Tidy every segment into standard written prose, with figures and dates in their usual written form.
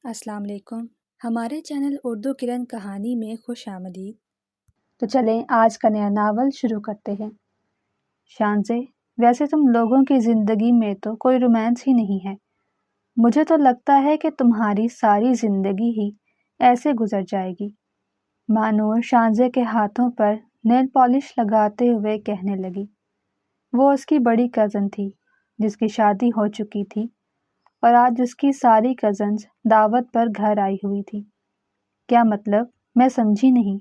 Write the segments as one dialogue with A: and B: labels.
A: السلام علیکم۔ ہمارے چینل اردو کرن کہانی میں خوش آمدید۔
B: تو چلیں آج کا نیا ناول شروع کرتے ہیں۔ شانزے، ویسے تم لوگوں کی زندگی میں تو کوئی رومانس ہی نہیں ہے۔ مجھے تو لگتا ہے کہ تمہاری ساری زندگی ہی ایسے گزر جائے گی۔ مانور شانزے کے ہاتھوں پر نیل پالش لگاتے ہوئے کہنے لگی۔ وہ اس کی بڑی کزن تھی جس کی شادی ہو چکی تھی اور آج اس کی ساری کزنز دعوت پر گھر آئی ہوئی تھی۔ کیا مطلب؟ میں سمجھی نہیں۔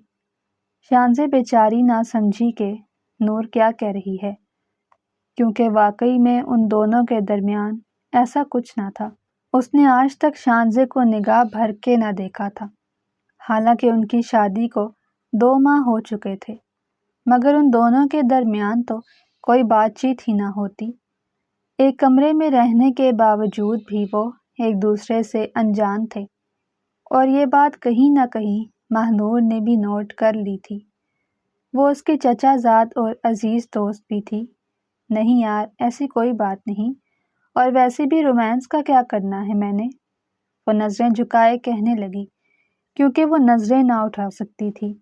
B: شانزے بیچاری نہ سمجھی کہ نور کیا کہہ رہی ہے، کیونکہ واقعی میں ان دونوں کے درمیان ایسا کچھ نہ تھا۔ اس نے آج تک شانزے کو نگاہ بھر کے نہ دیکھا تھا، حالانکہ ان کی شادی کو 2 ماہ ہو چکے تھے، مگر ان دونوں کے درمیان تو کوئی بات چیت ہی نہ ہوتی۔ ایک کمرے میں رہنے کے باوجود بھی وہ ایک دوسرے سے انجان تھے، اور یہ بات کہیں نہ کہیں ماہنور نے بھی نوٹ کر لی تھی۔ وہ اس کے چچا زاد اور عزیز دوست بھی تھی۔ نہیں یار، ایسی کوئی بات نہیں، اور ویسے بھی رومانس کا کیا کرنا ہے میں نے؟ وہ نظریں جھکائے کہنے لگی، کیونکہ وہ نظریں نہ اٹھا سکتی تھی۔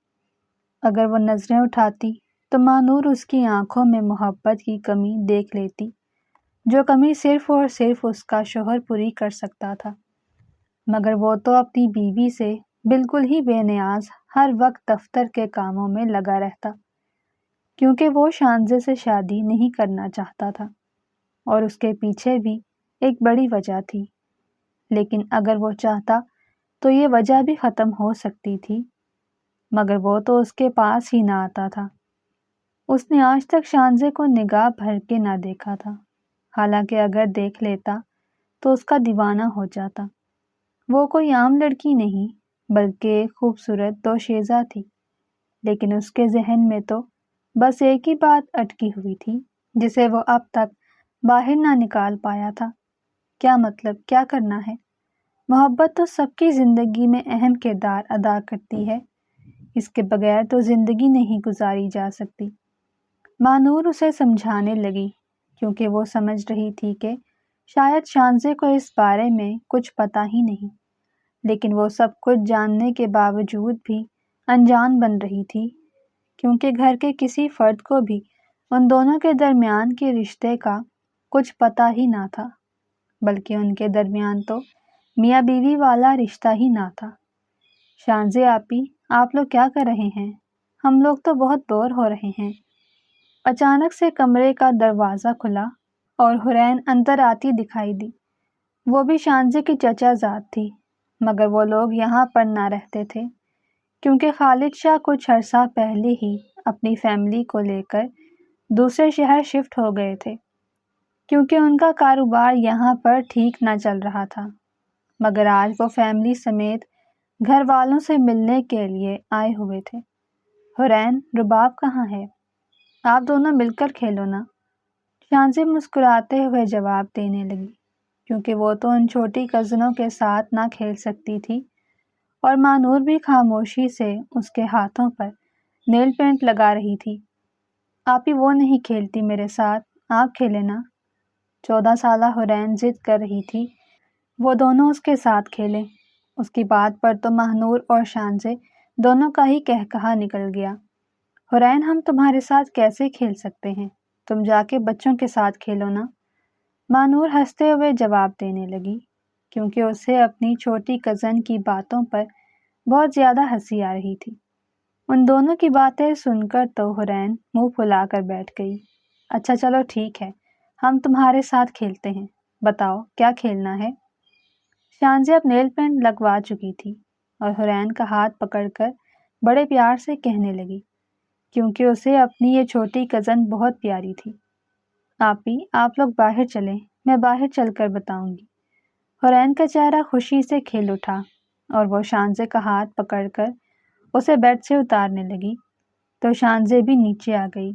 B: اگر وہ نظریں اٹھاتی تو ماہنور اس کی آنکھوں میں محبت کی کمی دیکھ لیتی، جو کمی صرف اور صرف اس کا شوہر پوری کر سکتا تھا۔ مگر وہ تو اپنی بیوی سے بالکل ہی بے نیاز ہر وقت دفتر کے کاموں میں لگا رہتا، کیونکہ وہ شانزے سے شادی نہیں کرنا چاہتا تھا، اور اس کے پیچھے بھی ایک بڑی وجہ تھی۔ لیکن اگر وہ چاہتا تو یہ وجہ بھی ختم ہو سکتی تھی، مگر وہ تو اس کے پاس ہی نہ آتا تھا۔ اس نے آج تک شانزے کو نگاہ بھر کے نہ دیکھا تھا، حالانکہ اگر دیکھ لیتا تو اس کا دیوانہ ہو جاتا۔ وہ کوئی عام لڑکی نہیں بلکہ ایک خوبصورت دوشیزہ تھی، لیکن اس کے ذہن میں تو بس ایک ہی بات اٹکی ہوئی تھی جسے وہ اب تک باہر نہ نکال پایا تھا۔ کیا مطلب؟ کیا کرنا ہے؟ محبت تو سب کی زندگی میں اہم کردار ادا کرتی ہے، اس کے بغیر تو زندگی نہیں گزاری جا سکتی۔ مانور اسے سمجھانے لگی، کیونکہ وہ سمجھ رہی تھی کہ شاید شانزے کو اس بارے میں کچھ پتہ ہی نہیں، لیکن وہ سب کچھ جاننے کے باوجود بھی انجان بن رہی تھی، کیونکہ گھر کے کسی فرد کو بھی ان دونوں کے درمیان کے رشتے کا کچھ پتہ ہی نہ تھا، بلکہ ان کے درمیان تو میاں بیوی والا رشتہ ہی نہ تھا۔ شانزے آپی، آپ لوگ کیا کر رہے ہیں؟ ہم لوگ تو بہت بور ہو رہے ہیں۔ اچانک سے کمرے کا دروازہ کھلا اور حورین اندر آتی دکھائی دی۔ وہ بھی شانزے کی چچا زاد تھی، مگر وہ لوگ یہاں پر نہ رہتے تھے، کیونکہ خالد شاہ کچھ عرصہ پہلے ہی اپنی فیملی کو لے کر دوسرے شہر شفٹ ہو گئے تھے، کیونکہ ان کا کاروبار یہاں پر ٹھیک نہ چل رہا تھا۔ مگر آج وہ فیملی سمیت گھر والوں سے ملنے کے لیے آئے ہوئے تھے۔ حورین، رباب کہاں ہے؟ آپ دونوں مل کر کھیلو نا، شانزے مسکراتے ہوئے جواب دینے لگی، کیونکہ وہ تو ان چھوٹی کزنوں کے ساتھ نہ کھیل سکتی تھی، اور مانور بھی خاموشی سے اس کے ہاتھوں پر نیل پینٹ لگا رہی تھی۔ آپی وہ نہیں کھیلتی میرے ساتھ، آپ کھیلے نا۔ 14 سالہ حورین ضد کر رہی تھی وہ دونوں اس کے ساتھ کھیلیں۔ اس کی بات پر تو ماہنور اور شانزے دونوں کا ہی قہقہا نکل گیا۔ حورین، ہم تمہارے ساتھ کیسے کھیل سکتے ہیں؟ تم جا کے بچوں کے ساتھ کھیلو نا، مانور ہنستے ہوئے جواب دینے لگی، کیونکہ اسے اپنی چھوٹی کزن کی باتوں پر بہت زیادہ ہنسی آ رہی تھی۔ ان دونوں کی باتیں سن کر تو حورین منہ پھلا کر بیٹھ گئی۔ اچھا چلو ٹھیک ہے، ہم تمہارے ساتھ کھیلتے ہیں، بتاؤ کیا کھیلنا ہے؟ شانزے اب نیل پینٹ لگوا چکی تھی اور حورین کا ہاتھ پکڑ کر بڑے پیار سے کہنے لگی، کیونکہ اسے اپنی یہ چھوٹی کزن بہت پیاری تھی۔ آپی، آپ لوگ باہر چلیں، میں باہر چل کر بتاؤں گی۔ حورین کا چہرہ خوشی سے کھل اٹھا اور وہ شانزے کا ہاتھ پکڑ کر اسے بیڈ سے اتارنے لگی، تو شانزے بھی نیچے آ گئی۔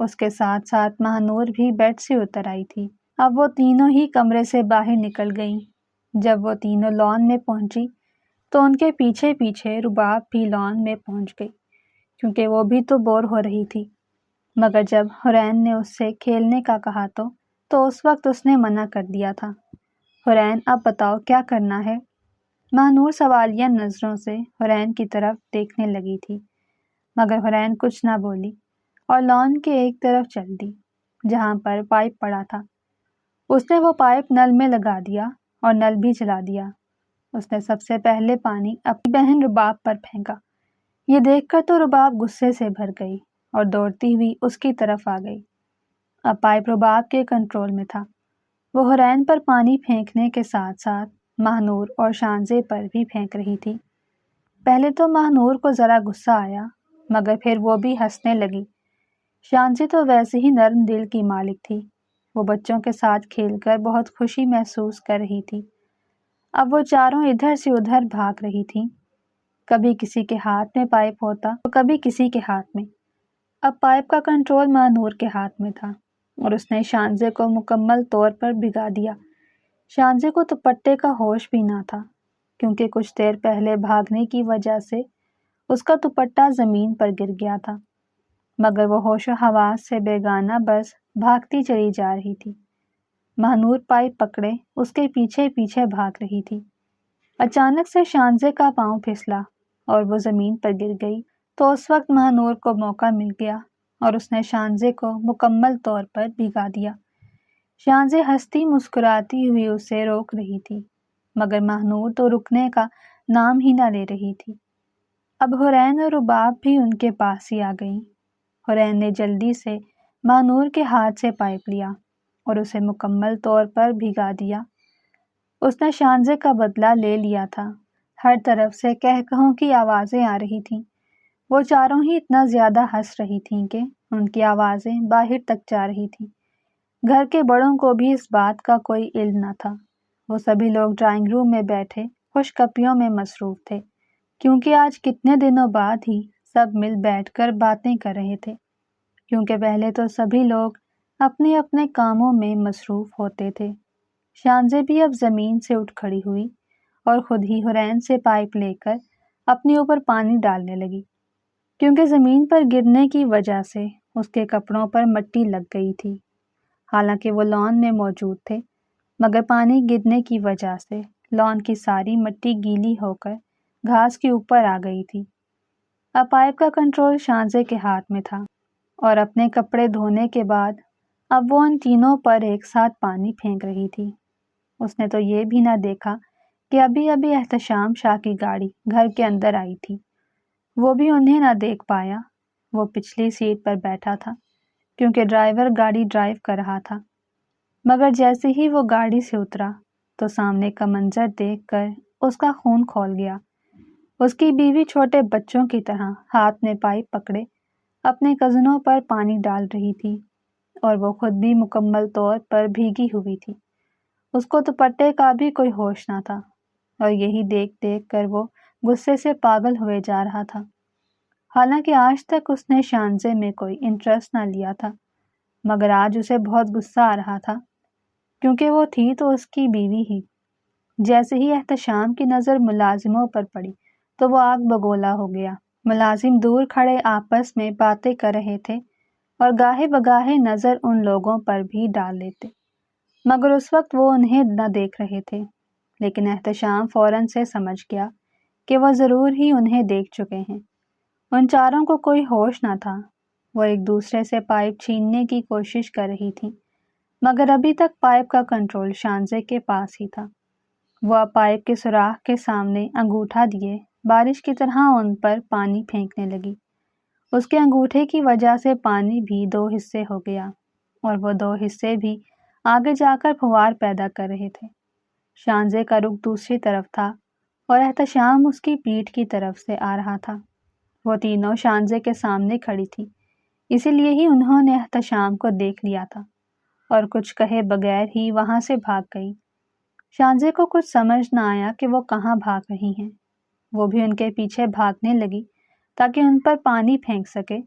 B: اس کے ساتھ ساتھ ماہنور بھی بیڈ سے اتر آئی تھی۔ اب وہ تینوں ہی کمرے سے باہر نکل گئیں۔ جب وہ تینوں لان میں پہنچی تو ان کے پیچھے پیچھے رباب بھی لان میں پہنچ گئی، کیونکہ وہ بھی تو بور ہو رہی تھی۔ مگر جب حورین نے اس سے کھیلنے کا کہا تو اس وقت اس نے منع کر دیا تھا۔ حورین، اب بتاؤ کیا کرنا ہے؟ مہنور سوالیہ نظروں سے حورین کی طرف دیکھنے لگی تھی، مگر حورین کچھ نہ بولی اور لان کے ایک طرف چل دی جہاں پر پائپ پڑا تھا۔ اس نے وہ پائپ نل میں لگا دیا اور نل بھی چلا دیا۔ اس نے سب سے پہلے پانی اپنی بہن رباب پر پھینکا۔ یہ دیکھ کر تو رباب غصے سے بھر گئی اور دوڑتی ہوئی اس کی طرف آ گئی۔ اب پائپ رباب کے کنٹرول میں تھا۔ وہ حورین پر پانی پھینکنے کے ساتھ ساتھ مہنور اور شانزے پر بھی پھینک رہی تھی۔ پہلے تو مہنور کو ذرا غصہ آیا، مگر پھر وہ بھی ہنسنے لگی۔ شانزی تو ویسے ہی نرم دل کی مالک تھی، وہ بچوں کے ساتھ کھیل کر بہت خوشی محسوس کر رہی تھی۔ اب وہ چاروں ادھر سے ادھر بھاگ رہی تھیں، کبھی کسی کے ہاتھ میں پائپ ہوتا تو کبھی کسی کے ہاتھ میں۔ اب پائپ کا کنٹرول مہنور کے ہاتھ میں تھا اور اس نے شانزے کو مکمل طور پر بھگا دیا۔ شانزے کو دوپٹے کا ہوش بھی نہ تھا، کیونکہ کچھ دیر پہلے بھاگنے کی وجہ سے اس کا دوپٹہ زمین پر گر گیا تھا، مگر وہ ہوش و حواس سے بیگانہ بس بھاگتی چلی جا رہی تھی۔ مہنور پائپ پکڑے اس کے پیچھے پیچھے بھاگ رہی تھی۔ اچانک سے شانزے کا پاؤں پھسلا اور وہ زمین پر گر گئی، تو اس وقت مہنور کو موقع مل گیا اور اس نے شانزے کو مکمل طور پر بھگا دیا۔ شانزے ہنستی مسکراتی ہوئی اسے روک رہی تھی، مگر مہنور تو رکنے کا نام ہی نہ لے رہی تھی۔ اب حورین اور رباب بھی ان کے پاس ہی آ گئیں۔ حورین نے جلدی سے مہنور کے ہاتھ سے پائپ لیا اور اسے مکمل طور پر بھگا دیا۔ اس نے شانزے کا بدلہ لے لیا تھا۔ ہر طرف سے کہکہوں کی آوازیں آ رہی تھیں۔ وہ چاروں ہی اتنا زیادہ ہنس رہی تھیں کہ ان کی آوازیں باہر تک جا رہی تھیں۔ گھر کے بڑوں کو بھی اس بات کا کوئی علم نہ تھا۔ وہ سبھی لوگ ڈرائنگ روم میں بیٹھے خوش گپیوں میں مصروف تھے، کیونکہ آج کتنے دنوں بعد ہی سب مل بیٹھ کر باتیں کر رہے تھے، کیونکہ پہلے تو سبھی لوگ اپنے اپنے کاموں میں مصروف ہوتے تھے۔ شانزے بھی اب زمین سے اٹھ کھڑی ہوئی اور خود ہی حورین سے پائپ لے کر اپنے اوپر پانی ڈالنے لگی، کیونکہ زمین پر گرنے کی وجہ سے اس کے کپڑوں پر مٹی لگ گئی تھی۔ حالانکہ وہ لان میں موجود تھے، مگر پانی گرنے کی وجہ سے لان کی ساری مٹی گیلی ہو کر گھاس کے اوپر آ گئی تھی۔ اب پائپ کا کنٹرول شانزے کے ہاتھ میں تھا اور اپنے کپڑے دھونے کے بعد اب وہ ان تینوں پر ایک ساتھ پانی پھینک رہی تھی۔ اس نے تو یہ بھی نہ دیکھا کہ ابھی ابھی احتشام شاہ کی گاڑی گھر کے اندر آئی تھی۔ وہ بھی انہیں نہ دیکھ پایا، وہ پچھلی سیٹ پر بیٹھا تھا کیونکہ ڈرائیور گاڑی ڈرائیو کر رہا تھا۔ مگر جیسے ہی وہ گاڑی سے اترا تو سامنے کا منظر دیکھ کر اس کا خون کھول گیا۔ اس کی بیوی چھوٹے بچوں کی طرح ہاتھ میں پائپ پکڑے اپنے کزنوں پر پانی ڈال رہی تھی اور وہ خود بھی مکمل طور پر بھیگی ہوئی تھی۔ اس کو دوپٹے کا بھی کوئی ہوش نہ تھا اور یہی دیکھ دیکھ کر وہ غصے سے پاگل ہوئے جا رہا تھا۔ حالانکہ آج تک اس نے شانزے میں کوئی انٹرسٹ نہ لیا تھا، مگر آج اسے بہت غصہ آ رہا تھا، کیونکہ وہ تھی تو اس کی بیوی ہی۔ جیسے ہی احتشام کی نظر ملازموں پر پڑی تو وہ آگ بگولا ہو گیا۔ ملازم دور کھڑے آپس میں باتیں کر رہے تھے اور گاہے بگاہے نظر ان لوگوں پر بھی ڈال لیتے، مگر اس وقت وہ انہیں نہ دیکھ رہے تھے۔ لیکن احتشام فوراً سے سمجھ گیا کہ وہ ضرور ہی انہیں دیکھ چکے ہیں۔ ان چاروں کو کوئی ہوش نہ تھا۔ وہ ایک دوسرے سے پائپ چھیننے کی کوشش کر رہی تھیں، مگر ابھی تک پائپ کا کنٹرول شانزے کے پاس ہی تھا۔ وہ اب پائپ کے سوراخ کے سامنے انگوٹھا دیے بارش کی طرح ان پر پانی پھینکنے لگی۔ اس کے انگوٹھے کی وجہ سے پانی بھی دو حصے ہو گیا اور وہ دو حصے بھی آگے جا کر پھوار پیدا کر رہے تھے۔ شانزے کا رخ دوسری طرف تھا اور احتشام اس کی پیٹھ کی طرف سے آ رہا تھا۔ وہ تینوں شانزے کے سامنے کھڑی تھی، اسی لیے ہی انہوں نے احتشام کو دیکھ لیا تھا اور کچھ کہے بغیر ہی وہاں سے بھاگ گئی۔ شانزے کو کچھ سمجھ نہ آیا کہ وہ کہاں بھاگ رہی ہیں۔ وہ بھی ان کے پیچھے بھاگنے لگی تاکہ ان پر پانی پھینک سکے،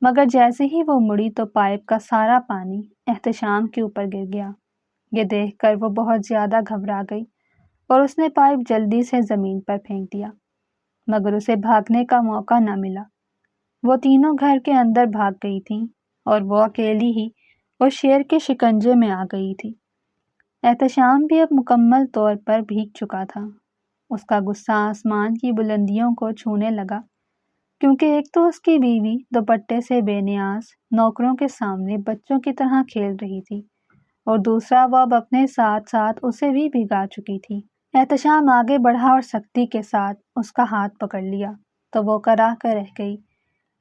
B: مگر جیسے ہی وہ مڑی تو پائپ کا سارا پانی احتشام کے اوپر گر گیا۔ یہ دیکھ کر وہ بہت زیادہ گھبرا گئی اور اس نے پائپ جلدی سے زمین پر پھینک دیا، مگر اسے بھاگنے کا موقع نہ ملا۔ وہ تینوں گھر کے اندر بھاگ گئی تھیں اور وہ اکیلی ہی اس شیر کے شکنجے میں آ گئی تھی۔ احتشام بھی اب مکمل طور پر بھیگ چکا تھا۔ اس کا غصہ آسمان کی بلندیوں کو چھونے لگا، کیونکہ ایک تو اس کی بیوی دوپٹے سے بے نیاز نوکروں کے سامنے بچوں کی طرح کھیل رہی تھی، اور دوسرا وہ اب اپنے ساتھ ساتھ اسے بھی بھگا چکی تھی۔ احتشام آگے بڑھا اور سختی کے ساتھ اس کا ہاتھ پکڑ لیا تو وہ کرا کر رہ گئی،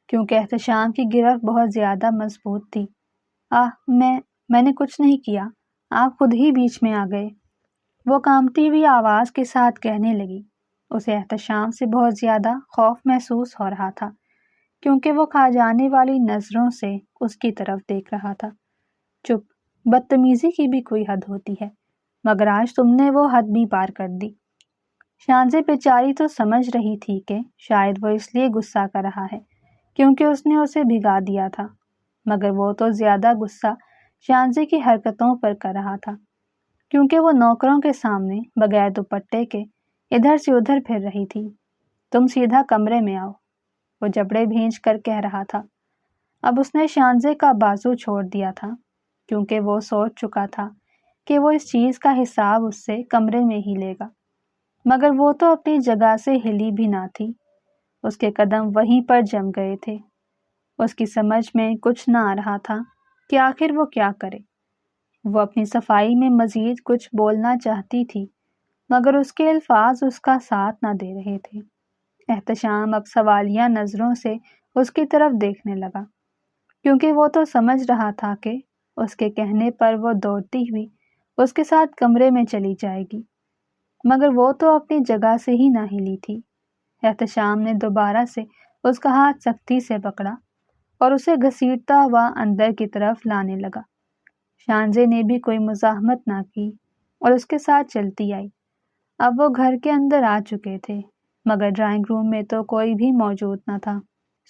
B: کیونکہ احتشام کی گرفت بہت زیادہ مضبوط تھی۔ میں نے کچھ نہیں کیا، آپ خود ہی بیچ میں آ گئے، وہ کانپتی ہوئی آواز کے ساتھ کہنے لگی۔ اسے احتشام سے بہت زیادہ خوف محسوس ہو رہا تھا، کیونکہ وہ کھا جانے والی نظروں سے اس کی طرف دیکھ رہا تھا۔ چپ، بدتمیزی کی بھی کوئی حد ہوتی ہے، مگر آج تم نے وہ حد بھی پار کر دی۔ شانزے بیچاری تو سمجھ رہی تھی کہ شاید وہ اس لیے غصہ کر رہا ہے کیونکہ اس نے اسے بھگا دیا تھا، مگر وہ تو زیادہ غصہ شانزے کی حرکتوں پر کر رہا تھا، کیونکہ وہ نوکروں کے سامنے بغیر دوپٹے کے ادھر سے ادھر پھر رہی تھی۔ تم سیدھا کمرے میں آؤ، وہ جبڑے بھینچ کر کہہ رہا تھا۔ اب اس نے شانزے کا بازو چھوڑ دیا تھا، کیونکہ وہ سوچ چکا تھا کہ وہ اس چیز کا حساب اس سے کمرے میں ہی لے گا، مگر وہ تو اپنی جگہ سے ہلی بھی نہ تھی، اس کے قدم وہیں پر جم گئے تھے۔ اس کی سمجھ میں کچھ نہ آ رہا تھا کہ آخر وہ کیا کرے۔ وہ اپنی صفائی میں مزید کچھ بولنا چاہتی تھی، مگر اس کے الفاظ اس کا ساتھ نہ دے رہے تھے۔ احتشام اب سوالیہ نظروں سے اس کی طرف دیکھنے لگا، کیونکہ وہ تو سمجھ رہا تھا کہ اس کے کہنے پر وہ دوڑتی ہوئی اس کے ساتھ کمرے میں چلی جائے گی، مگر وہ تو اپنی جگہ سے ہی نہ ہلی تھی۔ احتشام نے دوبارہ سے اس کا ہاتھ سختی سے پکڑا اور اسے گھسیٹتا ہوا اندر کی طرف لانے لگا۔ شانزے نے بھی کوئی مزاحمت نہ کی اور اس کے ساتھ چلتی آئی۔ اب وہ گھر کے اندر آ چکے تھے، مگر ڈرائنگ روم میں تو کوئی بھی موجود نہ تھا۔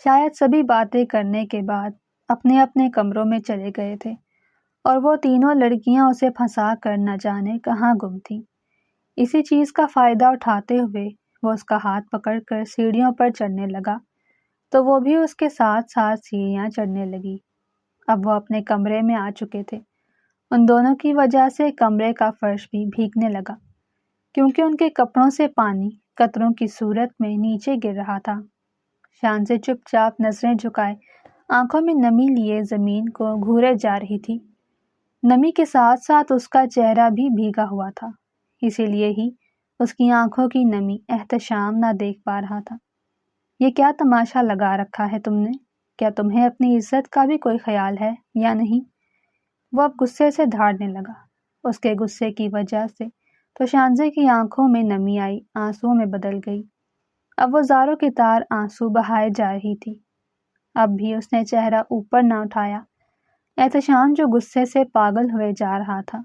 B: شاید سبھی باتیں کرنے کے بعد اپنے اپنے کمروں میں چلے گئے تھے، اور وہ تینوں لڑکیاں اسے پھنسا کر نہ جانے کہاں گم تھیں۔ اسی چیز کا فائدہ اٹھاتے ہوئے وہ اس کا ہاتھ پکڑ کر سیڑھیوں پر چڑھنے لگا تو وہ بھی اس کے ساتھ ساتھ سیڑھیاں چڑھنے لگی۔ اب وہ اپنے کمرے میں آ چکے تھے۔ ان دونوں کی وجہ سے کمرے کا فرش بھی بھیگنے لگا، کیونکہ ان کے کپڑوں سے پانی قطروں کی صورت میں نیچے گر رہا تھا۔ شانزے چپ چاپ نظریں جھکائے آنکھوں میں نمی لیے زمین کو گھورے جا رہی تھی۔ نمی کے ساتھ ساتھ اس کا چہرہ بھی بھیگا ہوا تھا، اسی لیے ہی اس کی آنکھوں کی نمی احتشام نہ دیکھ پا رہا تھا۔ یہ کیا تماشا لگا رکھا ہے تم نے؟ کیا تمہیں اپنی عزت کا بھی کوئی خیال ہے یا نہیں؟ وہ اب غصے سے دھاڑنے لگا۔ اس کے غصے کی وجہ سے تو شانزے کی آنکھوں میں نمی آئی آنسوؤں میں بدل گئی۔ اب وہ زاروں کی طار آنسو بہائے جا رہی تھی۔ اب بھی اس نے چہرہ اوپر نہ اٹھایا۔ احتشام جو غصے سے پاگل ہوئے جا رہا تھا،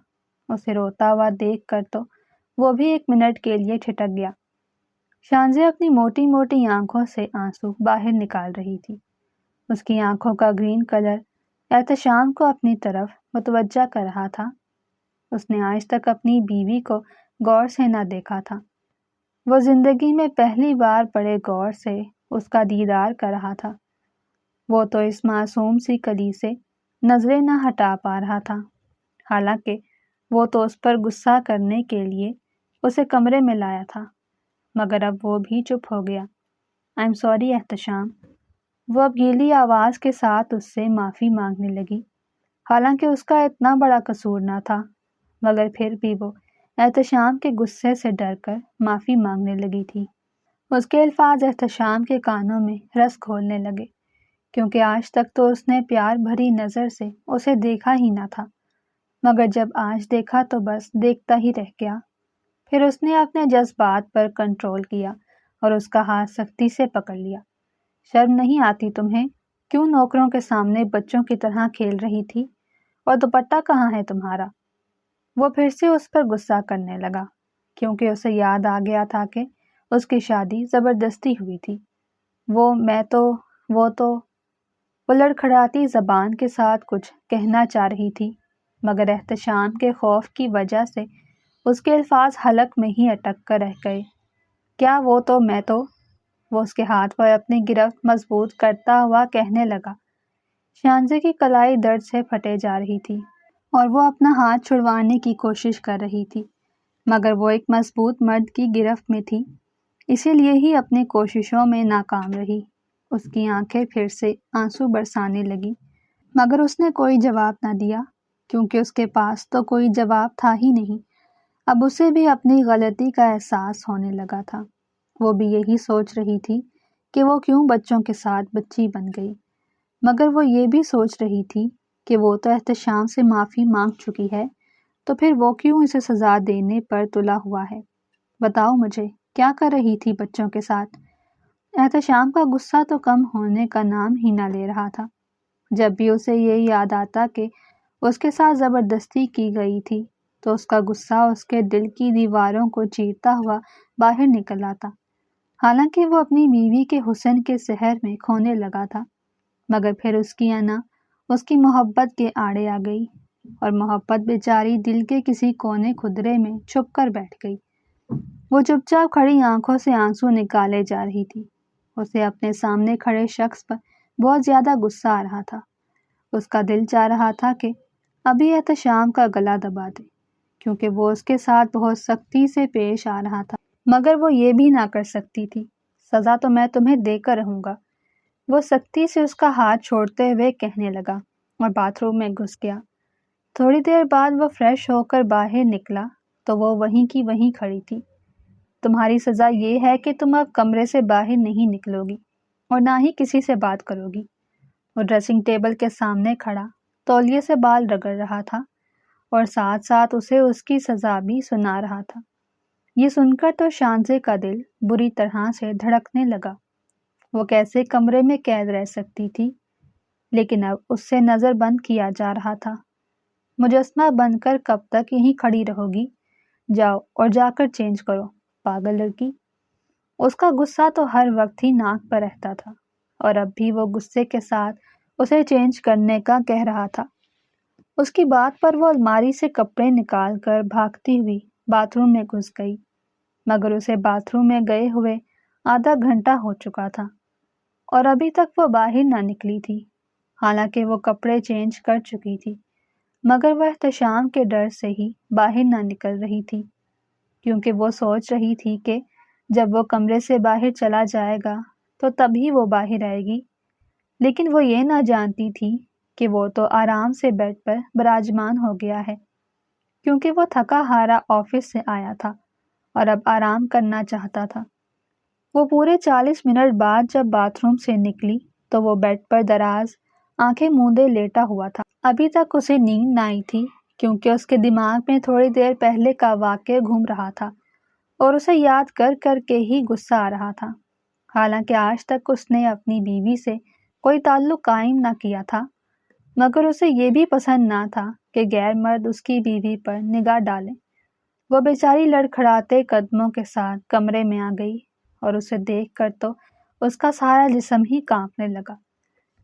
B: اسے روتا ہوا دیکھ کر تو وہ بھی ایک منٹ کے لیے ٹھٹک گیا۔ شانزے اپنی موٹی موٹی آنکھوں سے آنسو باہر نکال رہی تھی۔ اس کی آنکھوں کا گرین کلر احتشام کو اپنی طرف متوجہ کر رہا تھا۔ اس نے آج تک اپنی بیوی کو غور سے نہ دیکھا تھا۔ وہ زندگی میں پہلی بار بڑے غور سے اس کا دیدار کر رہا تھا۔ وہ تو اس معصوم سی کلی سے نظریں نہ ہٹا پا رہا تھا، حالانکہ وہ تو اس پر غصہ کرنے کے لیے اسے کمرے میں لایا تھا، مگر اب وہ بھی چپ ہو گیا۔ "آئی ایم سوری احتشام"، وہ اب گیلی آواز کے ساتھ اس سے معافی مانگنے لگی، حالانکہ اس کا اتنا بڑا قصور نہ تھا، مگر پھر بھی وہ احتشام کے غصے سے ڈر کر معافی مانگنے لگی تھی۔ اس کے الفاظ احتشام کے کانوں میں رس گھولنے لگے، کیونکہ آج تک تو اس نے پیار بھری نظر سے اسے دیکھا ہی نہ تھا، مگر جب آج دیکھا تو بس دیکھتا ہی رہ گیا۔ پھر اس نے اپنے جذبات پر کنٹرول کیا اور اس کا ہاتھ سختی سے پکڑ لیا۔ "شرم نہیں آتی تمہیں؟ کیوں نوکروں کے سامنے بچوں کی طرح کھیل رہی تھی؟ اور دوپٹہ کہاں ہے تمہارا؟" وہ پھر سے اس پر غصہ کرنے لگا، کیونکہ اسے یاد آ گیا تھا کہ اس کی شادی زبردستی ہوئی تھی۔ وہ لڑکھڑاتی زبان کے ساتھ کچھ کہنا چاہ رہی تھی، مگر احتشام کے خوف کی وجہ سے اس کے الفاظ حلق میں ہی اٹک کر رہ گئے۔ "کیا وہ اس کے ہاتھ پر اپنی گرفت مضبوط کرتا ہوا کہنے لگا۔ شانزے کی کلائی درد سے پھٹے جا رہی تھی اور وہ اپنا ہاتھ چھڑوانے کی کوشش کر رہی تھی، مگر وہ ایک مضبوط مرد کی گرفت میں تھی، اسی لیے ہی اپنی کوششوں میں ناکام رہی۔ اس کی آنکھیں پھر سے آنسو برسانے لگی، مگر اس نے کوئی جواب نہ دیا، کیونکہ اس کے پاس تو کوئی جواب تھا ہی نہیں۔ اب اسے بھی اپنی غلطی کا احساس ہونے لگا تھا۔ وہ بھی یہی سوچ رہی تھی کہ وہ کیوں بچوں کے ساتھ بچی بن گئی، مگر وہ یہ بھی سوچ رہی تھی کہ وہ تو احتشام سے معافی مانگ چکی ہے، تو پھر وہ کیوں اسے سزا دینے پر تلا ہوا ہے؟ بتاؤ مجھے، کیا کر رہی تھی بچوں کے ساتھ؟ احتشام کا غصہ تو کم ہونے کا نام ہی نہ لے رہا تھا۔ جب بھی اسے یہ یاد آتا کہ اس کے ساتھ زبردستی کی گئی تھی تو اس کا غصہ اس کے دل کی دیواروں کو چیرتا ہوا باہر نکل آتا۔ حالانکہ وہ اپنی بیوی کے حسن کے سحر میں کھونے لگا تھا، مگر پھر اس کی انا اس کی محبت کے آڑے آ گئی، اور محبت بیچاری دل کے کسی کونے خدرے میں چھپ کر بیٹھ گئی۔ وہ چپ چاپ کھڑی آنکھوں سے آنسو نکالے جا رہی تھی۔ اسے اپنے سامنے کھڑے شخص پر بہت زیادہ غصہ آ رہا تھا۔ اس کا دل چاہ رہا تھا کہ ابھی احتشام کا گلا دبا دے، کیونکہ وہ اس کے ساتھ بہت سختی سے پیش آ رہا تھا، مگر وہ یہ بھی نہ کر سکتی تھی۔ سزا تو میں تمہیں دے کر رہوں گا، وہ سختی سے اس کا ہاتھ چھوڑتے ہوئے کہنے لگا، اور باتھ روم میں گھس گیا۔ تھوڑی دیر بعد وہ فریش ہو کر باہر نکلا تو وہ وہیں کی وہیں کھڑی تھی۔ تمہاری سزا یہ ہے کہ تم اب کمرے سے باہر نہیں نکلو گی، اور نہ ہی کسی سے بات کرو گی۔ وہ ڈریسنگ ٹیبل کے سامنے کھڑا تولیے سے بال رگڑ رہا تھا، اور ساتھ ساتھ اسے اس کی سزا بھی سنا رہا تھا۔ یہ سن کر تو شانزے کا دل بری طرح سے دھڑکنے لگا۔ وہ کیسے کمرے میں قید رہ سکتی تھی، لیکن اب اس سے نظر بند کیا جا رہا تھا۔ مجسمہ بن کر کب تک یہیں کھڑی رہو گی؟ جاؤ اور جا کر چینج کرو، پاگل لڑکی۔ اس کا غصہ تو ہر وقت ہی ناک پر رہتا تھا، اور اب بھی وہ غصے کے ساتھ اسے چینج کرنے کا کہہ رہا تھا۔ اس کی بات پر وہ الماری سے کپڑے نکال کر بھاگتی ہوئی باتھ روم میں گھس گئی، مگر اسے باتھ روم میں گئے ہوئے آدھا گھنٹہ ہو چکا تھا، اور ابھی تک وہ باہر نہ نکلی تھی۔ حالانکہ وہ کپڑے چینج کر چکی تھی، مگر وہ احتشام کے ڈر سے ہی باہر نہ نکل رہی تھی، کیونکہ وہ سوچ رہی تھی کہ جب وہ کمرے سے باہر چلا جائے گا تو تبھی وہ باہر آئے گی۔ لیکن وہ یہ نہ جانتی تھی کہ وہ تو آرام سے بیڈ پر براجمان ہو گیا ہے، کیونکہ وہ تھکا ہارا آفس سے آیا تھا اور اب آرام کرنا چاہتا تھا۔ وہ پورے 40 منٹ بعد جب باتھ روم سے نکلی تو وہ بیڈ پر دراز آنکھیں موندے لیٹا ہوا تھا۔ ابھی تک اسے نیند نہ آئی تھی، کیونکہ اس کے دماغ میں تھوڑی دیر پہلے کا واقعہ گھوم رہا تھا، اور اسے یاد کر کر کے ہی غصہ آ رہا تھا۔ حالانکہ آج تک اس نے اپنی بیوی سے کوئی تعلق قائم نہ کیا تھا، مگر اسے یہ بھی پسند نہ تھا کہ غیر مرد اس کی بیوی پر نگاہ ڈالیں۔ وہ بیچاری لڑکھڑاتے قدموں کے ساتھ کمرے میں آ گئی، اور اسے دیکھ کر تو اس کا سارا جسم ہی کانپنے لگا۔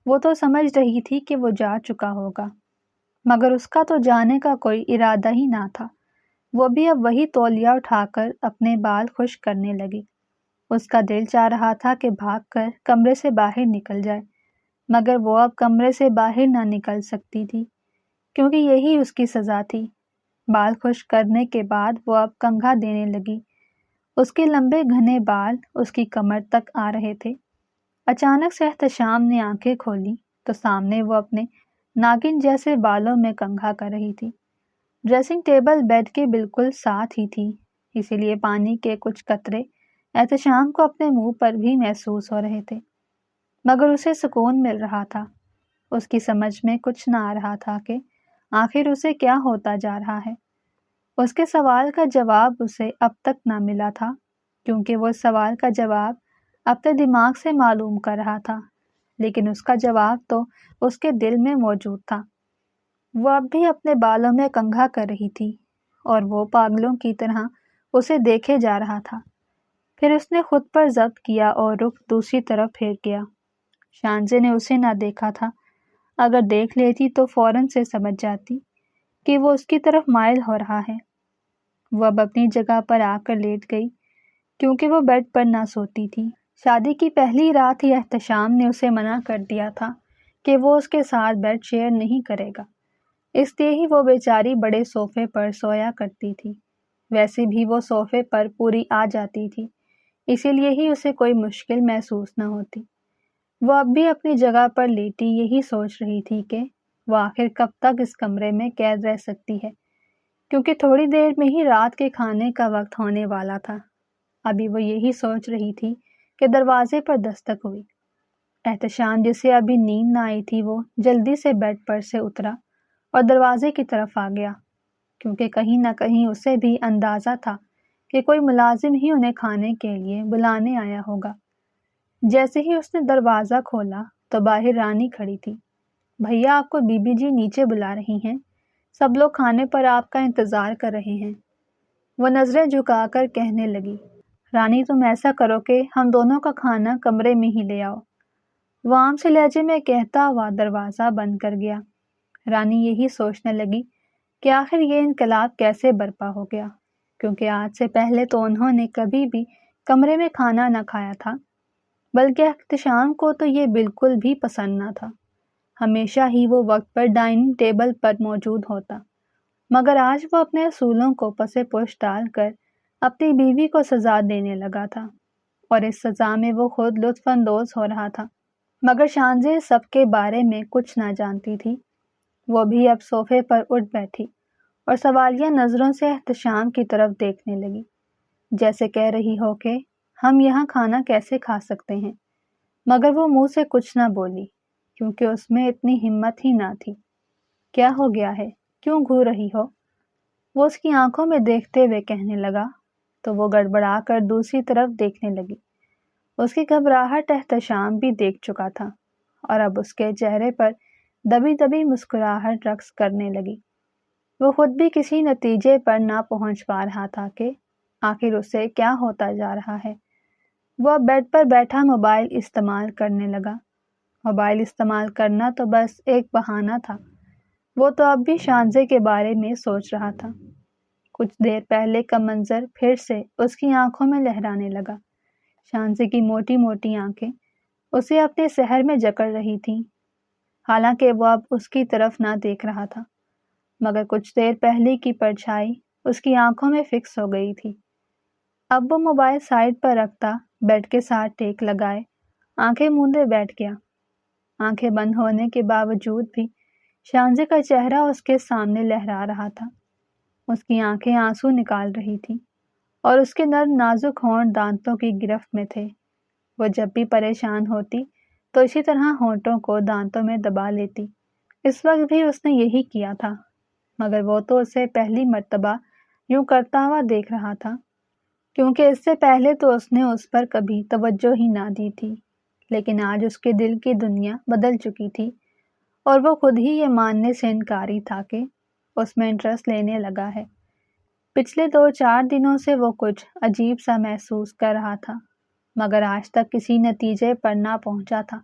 B: وہ تو سمجھ رہی تھی کہ وہ جا چکا ہوگا، مگر اس کا تو جانے کا کوئی ارادہ ہی نہ تھا۔ وہ بھی اب وہی تولیہ اٹھا کر اپنے بال خشک کرنے لگی۔ اس کا دل چاہ رہا تھا کہ بھاگ کر کمرے سے باہر نکل جائے، مگر وہ اب کمرے سے باہر نہ نکل سکتی تھی، کیونکہ یہی اس کی سزا تھی۔ بال خشک کرنے کے بعد وہ اب کنگھا دینے لگی۔ اس کے لمبے گھنے بال اس کی کمر تک آ رہے تھے۔ اچانک سے احتشام نے آنکھیں کھولی تو سامنے وہ اپنے ناگن جیسے بالوں میں کنگھا کر رہی تھی۔ ڈریسنگ ٹیبل بیڈ کے بالکل ساتھ ہی تھی، اسی لیے پانی کے کچھ قطرے احتشام کو اپنے منہ پر بھی محسوس ہو رہے تھے، مگر اسے سکون مل رہا تھا۔ اس کی سمجھ میں کچھ نہ آ رہا تھا کہ آخر اسے کیا ہوتا جا رہا ہے۔ اس کے سوال کا جواب اسے اب تک نہ ملا تھا، کیونکہ وہ اس سوال کا جواب اپنے دماغ سے معلوم کر رہا تھا، لیکن اس کا جواب تو اس کے دل میں موجود تھا۔ وہ اب بھی اپنے بالوں میں کنگھا کر رہی تھی، اور وہ پاگلوں کی طرح اسے دیکھے جا رہا تھا۔ پھر اس نے خود پر ضبط کیا اور رخ دوسری طرف پھیر گیا۔ شانزے نے اسے نہ دیکھا تھا، اگر دیکھ لیتی تو فوراً سے سمجھ جاتی کہ وہ اس کی طرف مائل ہو رہا ہے۔ وہ اب اپنی جگہ پر آ کر لیٹ گئی، کیونکہ وہ بیڈ پر نہ سوتی تھی۔ شادی کی پہلی رات ہی احتشام نے اسے منع کر دیا تھا کہ وہ اس کے ساتھ بیڈ شیئر نہیں کرے گا، اس لیے ہی وہ بیچاری بڑے صوفے پر سویا کرتی تھی۔ ویسے بھی وہ صوفے پر پوری آ جاتی تھی، اسی لیے ہی اسے کوئی مشکل محسوس نہ ہوتی۔ وہ اب بھی اپنی جگہ پر لیٹی یہی سوچ رہی تھی کہ وہ آخر کب تک اس کمرے میں قید رہ سکتی ہے، کیونکہ تھوڑی دیر میں ہی رات کے کھانے کا وقت ہونے والا تھا۔ ابھی وہ یہی سوچ رہی تھی کہ دروازے پر دستک ہوئی۔ احتشام، جسے ابھی نیند نہ آئی تھی، وہ جلدی سے بیڈ پر سے اترا اور دروازے کی طرف آ گیا، کیونکہ کہیں نہ کہیں اسے بھی اندازہ تھا کہ کوئی ملازم ہی انہیں کھانے کے لیے بلانے آیا ہوگا۔ جیسے ہی اس نے دروازہ کھولا تو باہر رانی کھڑی تھی۔ بھیا، آپ کو بی بی جی نیچے بلا رہی ہیں، سب لوگ کھانے پر آپ کا انتظار کر رہے ہیں، وہ نظریں جھکا کر کہنے لگی۔ رانی، تم ایسا کرو کہ ہم دونوں کا کھانا کمرے میں ہی لے آؤ، وہ عام سے لہجے میں کہتا ہوا دروازہ بند کر گیا۔ رانی یہی سوچنے لگی کہ آخر یہ انقلاب کیسے برپا ہو گیا، کیونکہ آج سے پہلے تو انہوں نے کبھی بھی کمرے میں کھانا نہ کھایا تھا، بلکہ احتشام کو تو یہ بالکل بھی پسند نہ تھا۔ ہمیشہ ہی وہ وقت پر ڈائننگ ٹیبل پر موجود ہوتا، مگر آج وہ اپنے اصولوں کو پس پش ڈال کر اپنی بیوی کو سزا دینے لگا تھا، اور اس سزا میں وہ خود لطف اندوز ہو رہا تھا۔ مگر شانزے سب کے بارے میں کچھ نہ جانتی تھی۔ وہ بھی اب صوفے پر اٹھ بیٹھی اور سوالیہ نظروں سے احتشام کی طرف دیکھنے لگی، جیسے کہہ رہی ہو کہ ہم یہاں کھانا کیسے کھا سکتے ہیں، مگر وہ منہ سے کچھ نہ بولی، کیونکہ اس میں اتنی ہمت ہی نہ تھی۔ کیا ہو گیا ہے، کیوں گھور رہی ہو؟ وہ اس کی آنکھوں میں دیکھتے ہوئے کہنے لگا تو وہ گڑبڑا کر دوسری طرف دیکھنے لگی۔ اس کی گھبراہٹ احتشام بھی دیکھ چکا تھا، اور اب اس کے چہرے پر دبی دبی مسکراہٹ رقص کرنے لگی۔ وہ خود بھی کسی نتیجے پر نہ پہنچ پا رہا تھا کہ آخر اسے کیا ہوتا جا رہا ہے۔ وہ اب بیڈ پر بیٹھا موبائل استعمال کرنے لگا۔ موبائل استعمال کرنا تو بس ایک بہانہ تھا، وہ تو اب بھی شانزے کے بارے میں سوچ رہا تھا۔ کچھ دیر پہلے کا منظر پھر سے اس کی آنکھوں میں لہرانے لگا۔ شانزے کی موٹی موٹی آنکھیں اسے اپنے سحر میں جکڑ رہی تھیں، حالانکہ وہ اب اس کی طرف نہ دیکھ رہا تھا، مگر کچھ دیر پہلے کی پرچھائی اس کی آنکھوں میں فکس ہو گئی تھی۔ اب وہ موبائل سائڈ پر رکھتا بیڈ کے ساتھ ٹیک لگائے آنکھیں موندے بیٹھ گیا۔ آنکھیں بند ہونے کے باوجود بھی شانزے کا چہرہ اس کے سامنے لہرا رہا تھا۔ اس کی آنکھیں آنسو نکال رہی تھیں، اور اس کے نرم نازک ہونٹ دانتوں کی گرفت میں تھے۔ وہ جب بھی پریشان ہوتی تو اسی طرح ہونٹوں کو دانتوں میں دبا لیتی۔ اس وقت بھی اس نے یہی کیا تھا، مگر وہ تو اسے پہلی مرتبہ یوں کرتا ہوا دیکھ رہا تھا، کیونکہ اس سے پہلے تو اس نے اس پر کبھی توجہ ہی نہ دی تھی۔ لیکن آج اس کے دل کی دنیا بدل چکی تھی، اور وہ خود ہی یہ ماننے سے انکاری تھا کہ اس میں انٹرسٹ لینے لگا ہے۔ پچھلے 2-4 دنوں سے وہ کچھ عجیب سا محسوس کر رہا تھا، مگر آج تک کسی نتیجے پر نہ پہنچا تھا۔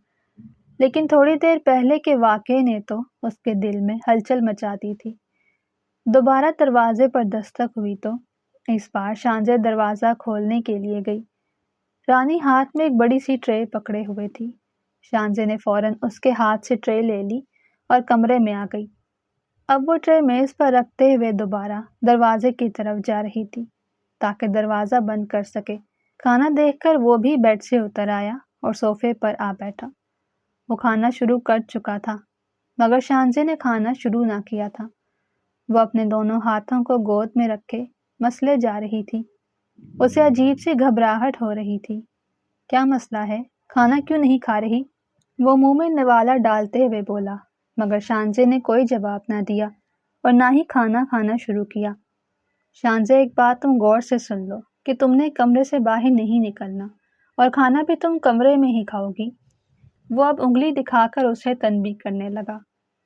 B: لیکن تھوڑی دیر پہلے کے واقعے نے تو اس کے دل میں ہلچل مچا دی تھی۔ دوبارہ دروازے پر دستک ہوئی تو اس بار شانزے دروازہ کھولنے کے لیے گئی۔ رانی ہاتھ میں ایک بڑی سی ٹرے پکڑے ہوئے تھی۔ شانزے نے فوراً اس کے ہاتھ سے ٹرے لے لی اور کمرے میں آ گئی۔ اب وہ ٹرے میز پر رکھتے ہوئے دوبارہ دروازے کی طرف جا رہی تھی تاکہ دروازہ بند کر سکے۔ کھانا دیکھ کر وہ بھی بیڈ سے اتر آیا اور صوفے پر آ بیٹھا۔ وہ کھانا شروع کر چکا تھا، مگر شانزے نے کھانا شروع نہ کیا تھا۔ وہ اپنے دونوں ہاتھوں کو گود میں رکھے مسلے جا رہی تھی۔ اسے عجیب سی گھبراہٹ ہو رہی تھی۔ کیا مسئلہ ہے؟ کھانا کیوں نہیں کھا رہی؟ وہ منہ میں نوالا ڈالتے ہوئے بولا، مگر شانزے نے کوئی جواب نہ دیا اور نہ ہی کھانا کھانا شروع کیا۔ شانزے، ایک بات تم غور سے سن لو کہ تم نے کمرے سے باہر نہیں نکلنا، اور کھانا بھی تم کمرے میں ہی کھاؤ گی۔ وہ اب انگلی دکھا کر اسے تنبیہ کرنے لگا۔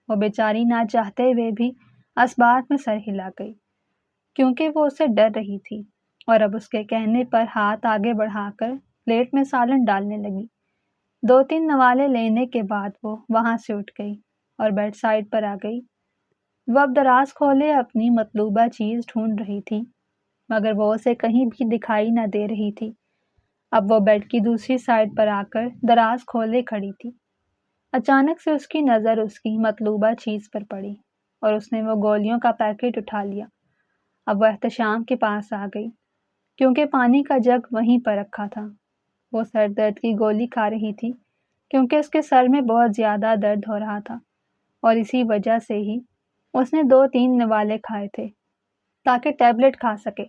B: وہ بیچاری نہ چاہتے ہوئے بھی اس بات میں سر ہلا گئی، کیونکہ وہ اسے ڈر رہی تھی، اور اب اس کے کہنے پر ہاتھ آگے بڑھا کر پلیٹ میں سالن ڈالنے لگی۔ 2-3 نوالے لینے کے بعد وہ وہاں سے اٹھ گئی اور بیڈ سائڈ پر آ گئی۔ وہ اب دراز کھولے اپنی مطلوبہ چیز ڈھونڈ رہی تھی، مگر وہ اسے کہیں بھی دکھائی نہ دے رہی تھی۔ اب وہ بیڈ کی دوسری سائڈ پر آ کر دراز کھولے کھڑی تھی۔ اچانک سے اس کی نظر اس کی مطلوبہ چیز پر پڑی، اور اس نے وہ گولیوں کا پیکٹ اٹھا لیا۔ اب وہ احتشام کے پاس آ گئی کیونکہ پانی کا جگ وہیں پر رکھا تھا۔ وہ سر درد کی گولی کھا رہی تھی کیونکہ اس کے سر میں بہت زیادہ درد ہو رہا تھا، اور اسی وجہ سے ہی اس نے 2-3 نوالے کھائے تھے تاکہ ٹیبلٹ کھا سکے۔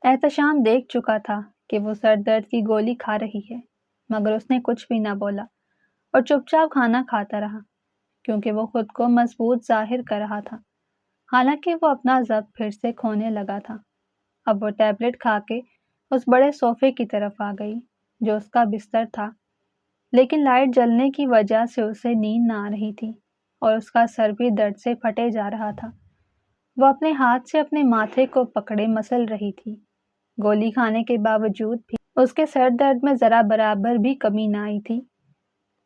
B: احتشام دیکھ چکا تھا کہ وہ سر درد کی گولی کھا رہی ہے، مگر اس نے کچھ بھی نہ بولا اور چپ چاپ کھانا کھاتا رہا کیونکہ وہ خود کو مضبوط ظاہر کر رہا تھا، حالانکہ وہ اپنا ضبط پھر سے کھونے لگا تھا۔ اب وہ ٹیبلٹ کھا کے اس بڑے صوفے کی طرف آ گئی جو اس کا بستر تھا، لیکن لائٹ جلنے کی وجہ سے اسے نیند نہ آ رہی تھی اور اس کا سر بھی درد سے پھٹے جا رہا تھا۔ وہ اپنے ہاتھ سے اپنے ماتھے کو پکڑے مسل رہی تھی۔ گولی کھانے کے باوجود بھی اس کے سر درد میں ذرا برابر بھی کمی نہ آئی تھی۔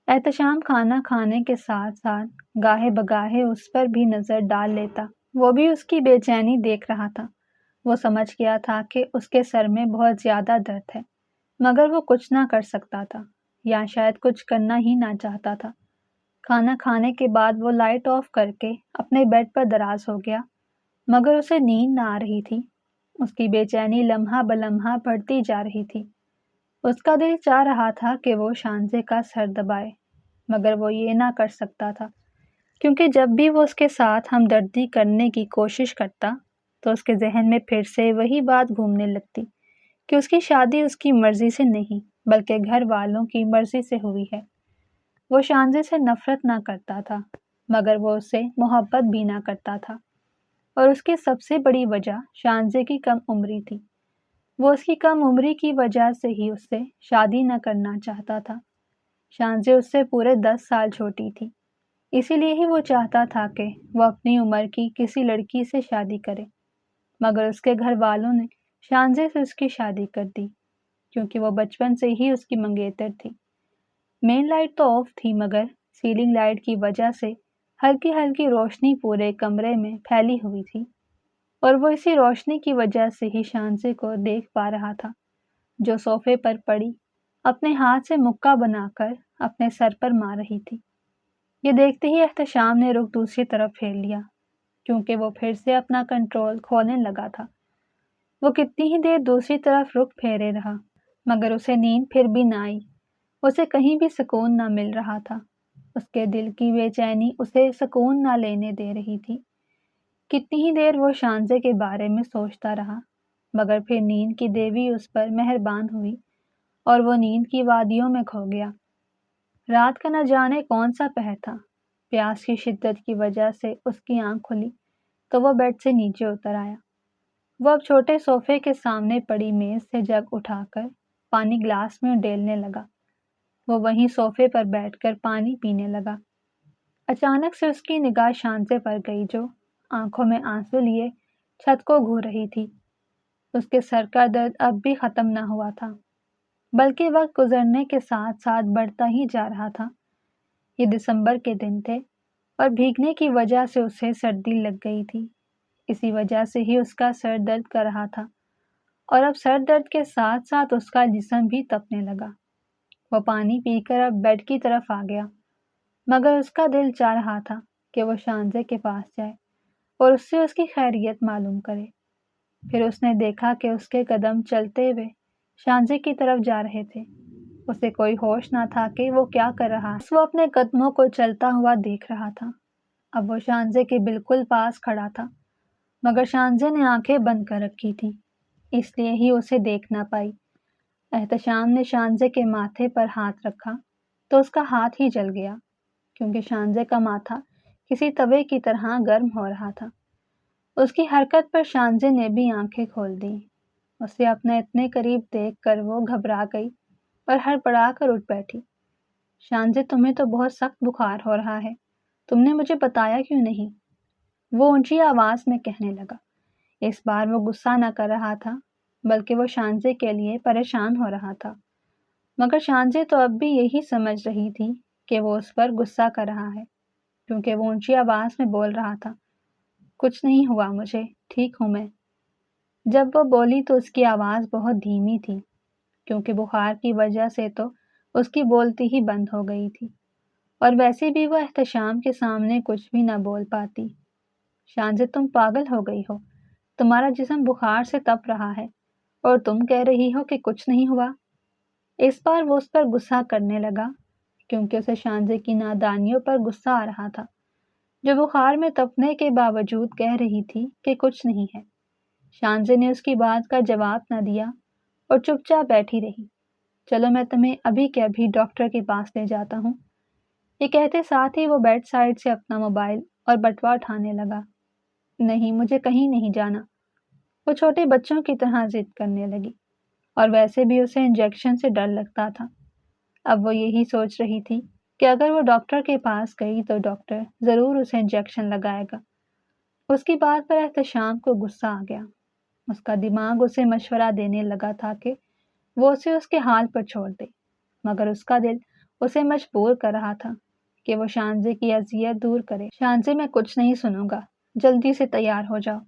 B: احتشام کھانا کھانے کے ساتھ ساتھ گاہے بگاہے اس پر بھی نظر ڈال لیتا۔ وہ بھی اس کی بے چینی دیکھ رہا تھا۔ وہ سمجھ گیا تھا کہ اس کے سر میں بہت زیادہ درد ہے، مگر وہ کچھ نہ کر سکتا تھا، یا شاید کچھ کرنا ہی نہ چاہتا تھا۔ کھانا کھانے کے بعد وہ لائٹ آف کر کے اپنے بیڈ پر دراز ہو گیا، مگر اسے نیند نہ آ رہی تھی۔ اس کی بے چینی لمحہ بلمحہ بڑھتی جا رہی تھی۔ اس کا دل چاہ رہا تھا کہ وہ شانزے کا سر دبائے، مگر وہ یہ نہ کر سکتا تھا کیونکہ جب بھی وہ اس کے ساتھ ہمدردی کرنے کی کوشش کرتا تو اس کے ذہن میں پھر سے وہی بات گھومنے لگتی کہ اس کی شادی اس کی مرضی سے نہیں بلکہ گھر والوں کی مرضی سے ہوئی ہے۔ وہ شانزے سے نفرت نہ کرتا تھا، مگر وہ اس سے محبت بھی نہ کرتا تھا، اور اس کی سب سے بڑی وجہ شانزے کی کم عمری تھی۔ وہ اس کی کم عمری کی وجہ سے ہی اس سے شادی نہ کرنا چاہتا تھا۔ شانزے اس سے پورے 10 سال چھوٹی تھی، اسی لیے ہی وہ چاہتا تھا کہ وہ اپنی عمر کی کسی لڑکی سے شادی کرے، مگر اس کے گھر والوں نے شانزے سے اس کی شادی کر دی کیونکہ وہ بچپن سے ہی اس کی منگیتر تھی۔ مین لائٹ تو آف تھی، مگر سیلنگ لائٹ کی وجہ سے ہلکی ہلکی روشنی پورے کمرے میں پھیلی ہوئی تھی، اور وہ اسی روشنی کی وجہ سے ہی شانزے کو دیکھ پا رہا تھا جو صوفے پر پڑی اپنے ہاتھ سے مکہ بنا کر اپنے سر پر مار رہی تھی۔ یہ دیکھتے ہی احتشام نے رخ دوسری طرف پھیر لیا کیونکہ وہ پھر سے اپنا کنٹرول کھونے لگا تھا۔ وہ کتنی ہی دیر دوسری طرف رخ پھیرے رہا، مگر اسے نیند پھر بھی نہ آئی۔ اسے کہیں بھی سکون نہ مل رہا تھا۔ اس کے دل کی بے چینی اسے سکون نہ لینے دے رہی تھی۔ کتنی ہی دیر وہ شانزے کے بارے میں سوچتا رہا، مگر پھر نیند کی دیوی اس پر مہربان ہوئی اور وہ نیند کی وادیوں میں کھو گیا۔ رات کا نہ جانے کون سا پہر تھا۔ پیاس کی شدت کی وجہ سے اس کی آنکھ کھلی تو وہ بیڈ سے نیچے اتر آیا۔ وہ اب چھوٹے صوفے کے سامنے پڑی میز سے جگ اٹھا کر پانی گلاس میں ڈیلنے لگا۔ وہ وہیں صوفے پر بیٹھ کر پانی پینے لگا۔ اچانک سے اس کی نگاہ شانزے پر گئی جو آنکھوں میں آنسو لیے چھت کو گھور رہی تھی۔ اس کے سر کا درد اب بھی ختم نہ ہوا تھا، بلکہ وقت گزرنے کے ساتھ ساتھ بڑھتا ہی جا رہا تھا۔ یہ دسمبر کے دن تھے اور بھیگنے کی وجہ سے اسے سردی لگ گئی تھی، اسی وجہ سے ہی اس کا سر درد کر رہا تھا، اور اب سر درد کے ساتھ ساتھ اس کا جسم بھی تپنے لگا۔ وہ پانی پی کر اب بیڈ کی طرف آ گیا، مگر اس کا دل چاہ رہا تھا کہ وہ شانزے کے پاس جائے اور اس سے اس کی خیریت معلوم کرے۔ پھر اس نے دیکھا کہ اس کے قدم چلتے ہوئے شانزے کی طرف جا رہے تھے۔ اسے کوئی ہوش نہ تھا کہ وہ کیا کر رہا ہے۔ وہ اپنے قدموں کو چلتا ہوا دیکھ رہا تھا۔ اب وہ شانزے کے بالکل پاس کھڑا تھا، مگر شانزے نے آنکھیں بند کر رکھی تھی، اس لیے ہی اسے دیکھ نہ پائی۔ احتشام نے شانزے کے ماتھے پر ہاتھ رکھا تو اس کا ہاتھ ہی جل گیا کیونکہ شانزے کا ماتھا کسی توے کی طرح گرم ہو رہا تھا۔ اس کی حرکت پر شانزے نے بھی آنکھیں کھول دیں۔ اسے اپنے اتنے قریب دیکھ کر وہ گھبرا گئی اور ہڑبڑا کر اٹھ بیٹھی۔ شانزے، تمہیں تو بہت سخت بخار ہو رہا ہے، تم نے مجھے بتایا کیوں نہیں؟ وہ اونچی آواز میں کہنے لگا۔ اس بار وہ غصہ نہ کر رہا تھا بلکہ وہ شانزے کے لیے پریشان ہو رہا تھا، مگر شانزے تو اب بھی یہی سمجھ رہی تھی کہ وہ اس پر غصہ کر رہا ہے کیونکہ وہ اونچی آواز میں بول رہا تھا، کچھ نہیں ہوا مجھے، ٹھیک ہوں میں۔ جب وہ بولی تو اس کی آواز بہت دھیمی تھی کیونکہ بخار کی وجہ سے تو اس کی بولتی ہی بند ہو گئی تھی، اور ویسے بھی وہ احتشام کے سامنے کچھ بھی نہ بول پاتی۔ شانزے، تم پاگل ہو گئی ہو، تمہارا جسم بخار سے تپ رہا ہے اور تم کہہ رہی ہو کہ کچھ نہیں ہوا۔ اس بار وہ اس پر غصہ کرنے لگا کیونکہ اسے شانزے کی نادانیوں پر غصہ آ رہا تھا، جو بخار میں تپنے کے باوجود کہہ رہی تھی کہ کچھ نہیں ہے۔ شانزے نے اس کی بات کا جواب نہ دیا اور چپ چاپ بیٹھی رہی۔ چلو میں تمہیں ابھی کے ابھی ڈاکٹر کے پاس لے جاتا ہوں، یہ کہتے ساتھ ہی وہ بیڈ سائڈ سے اپنا موبائل اور بٹوا اٹھانے لگا۔ نہیں، مجھے کہیں نہیں جانا، وہ چھوٹے بچوں کی طرح ضد کرنے لگی، اور ویسے بھی اسے انجیکشن سے ڈر لگتا تھا۔ اب وہ یہی سوچ رہی تھی کہ اگر وہ ڈاکٹر کے پاس گئی تو ڈاکٹر ضرور اسے انجیکشن لگائے گا۔ اس کی بات پر احتشام کو غصہ آ گیا۔ اس کا دماغ اسے مشورہ دینے لگا تھا کہ وہ اسے اس کے حال پر چھوڑ دے، مگر اس کا دل اسے مجبور کر رہا تھا کہ وہ شانزے کی اذیت دور کرے۔ شانزے، میں کچھ نہیں سنوں گا، جلدی سے تیار ہو جاؤ،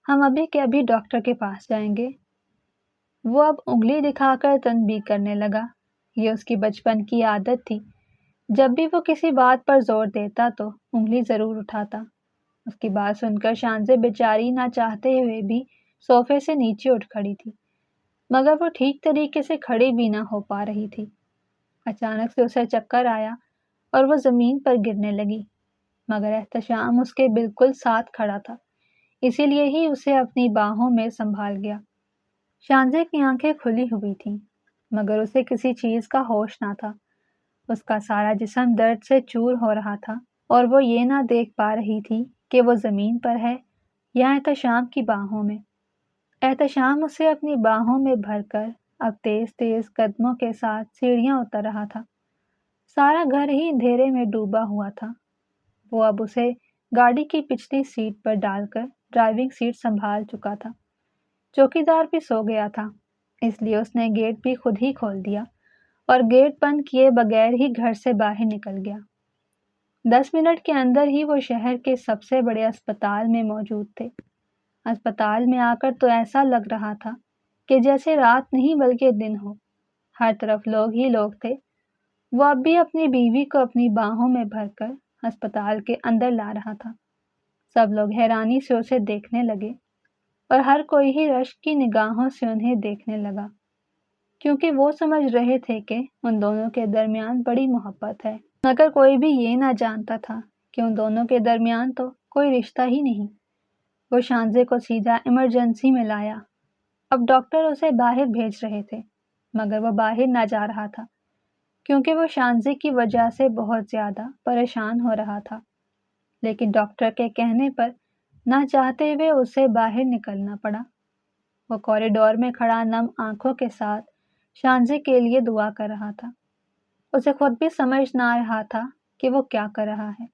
B: ہم ابھی کے ابھی ڈاکٹر کے پاس جائیں گے۔ وہ اب انگلی دکھا کر تنبیہ کرنے لگا۔ یہ اس کی بچپن کی عادت تھی، جب بھی وہ کسی بات پر زور دیتا تو انگلی ضرور اٹھاتا۔ اس کی بات سن کر شانزے بیچاری نہ چاہتے ہوئے بھی صوفے سے نیچے اٹھ کھڑی تھی، مگر وہ ٹھیک طریقے سے کھڑی بھی نہ ہو پا رہی تھی۔ اچانک سے اسے چکر آیا اور وہ زمین پر گرنے لگی، مگر احتشام اس کے بالکل ساتھ کھڑا تھا، اسی لیے ہی اسے اپنی باہوں میں سنبھال گیا۔ شانزے کی آنکھیں کھلی ہوئی تھیں، مگر اسے کسی چیز کا ہوش نہ تھا۔ اس کا سارا جسم درد سے چور ہو رہا تھا اور وہ یہ نہ دیکھ پا رہی تھی کہ وہ زمین پر ہے یا احتشام کی باہوں میں۔ احتشام اسے اپنی باہوں میں بھر کر اب تیز تیز قدموں کے ساتھ سیڑھیاں اتر رہا تھا۔ سارا گھر ہی اندھیرے میں ڈوبا ہوا تھا۔ وہ اب اسے گاڑی کی پچھلی سیٹ پر ڈال کر ڈرائیونگ سیٹ سنبھال چکا تھا۔ چوکیدار بھی سو گیا تھا، اس لیے اس نے گیٹ بھی خود ہی کھول دیا اور گیٹ بند کیے بغیر ہی گھر سے باہر نکل گیا۔ 10 منٹ کے اندر ہی وہ شہر کے سب سے بڑے اسپتال میں موجود تھے۔ اسپتال میں آ کر تو ایسا لگ رہا تھا کہ جیسے رات نہیں بلکہ دن ہو، ہر طرف لوگ ہی لوگ تھے۔ وہ اب بھی اپنی بیوی کو اپنی باہوں میں بھر کر اسپتال کے اندر لا رہا تھا۔ سب لوگ حیرانی سے اسے دیکھنے لگے اور ہر کوئی ہی رشک کی نگاہوں سے انہیں دیکھنے لگا، کیونکہ وہ سمجھ رہے تھے کہ ان دونوں کے درمیان بڑی محبت ہے، مگر کوئی بھی یہ نہ جانتا تھا کہ ان دونوں کے درمیان تو کوئی رشتہ ہی نہیں۔ وہ شانزے کو سیدھا ایمرجنسی میں لایا۔ اب ڈاکٹر اسے باہر بھیج رہے تھے، مگر وہ باہر نہ جا رہا تھا کیونکہ وہ شانزے کی وجہ سے بہت زیادہ پریشان ہو رہا تھا۔ لیکن ڈاکٹر کے کہنے پر نہ چاہتے ہوئے اسے باہر نکلنا پڑا۔ وہ کوریڈور میں کھڑا نم آنکھوں کے ساتھ شانزے کے لیے دعا کر رہا تھا۔ اسے خود بھی سمجھ نہ آ رہا تھا کہ وہ کیا کر رہا ہے،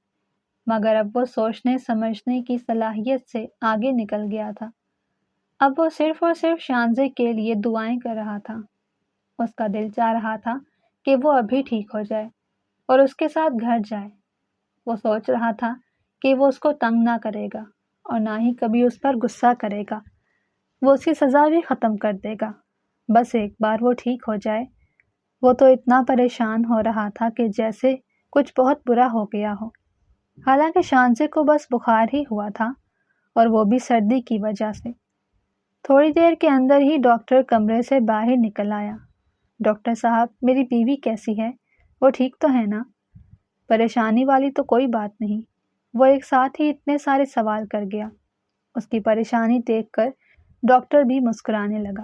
B: مگر اب وہ سوچنے سمجھنے کی صلاحیت سے آگے نکل گیا تھا۔ اب وہ صرف اور صرف شانزے کے لیے دعائیں کر رہا تھا۔ اس کا دل چاہ رہا تھا کہ وہ ابھی ٹھیک ہو جائے اور اس کے ساتھ گھر جائے۔ وہ سوچ رہا تھا کہ وہ اس کو تنگ نہ کرے گا اور نہ ہی کبھی اس پر غصہ کرے گا، وہ اس کی سزا بھی ختم کر دے گا، بس ایک بار وہ ٹھیک ہو جائے۔ وہ تو اتنا پریشان ہو رہا تھا کہ جیسے کچھ بہت برا ہو گیا ہو، حالانکہ شانزے کو بس بخار ہی ہوا تھا اور وہ بھی سردی کی وجہ سے۔ تھوڑی دیر کے اندر ہی ڈاکٹر کمرے سے باہر نکل آیا۔ ڈاکٹر صاحب، میری بیوی کیسی ہے؟ وہ ٹھیک تو ہے نا؟ پریشانی والی تو کوئی بات نہیں۔ وہ ایک ساتھ ہی اتنے سارے سوال کر گیا۔ اس کی پریشانی دیکھ کر ڈاکٹر بھی مسکرانے لگا۔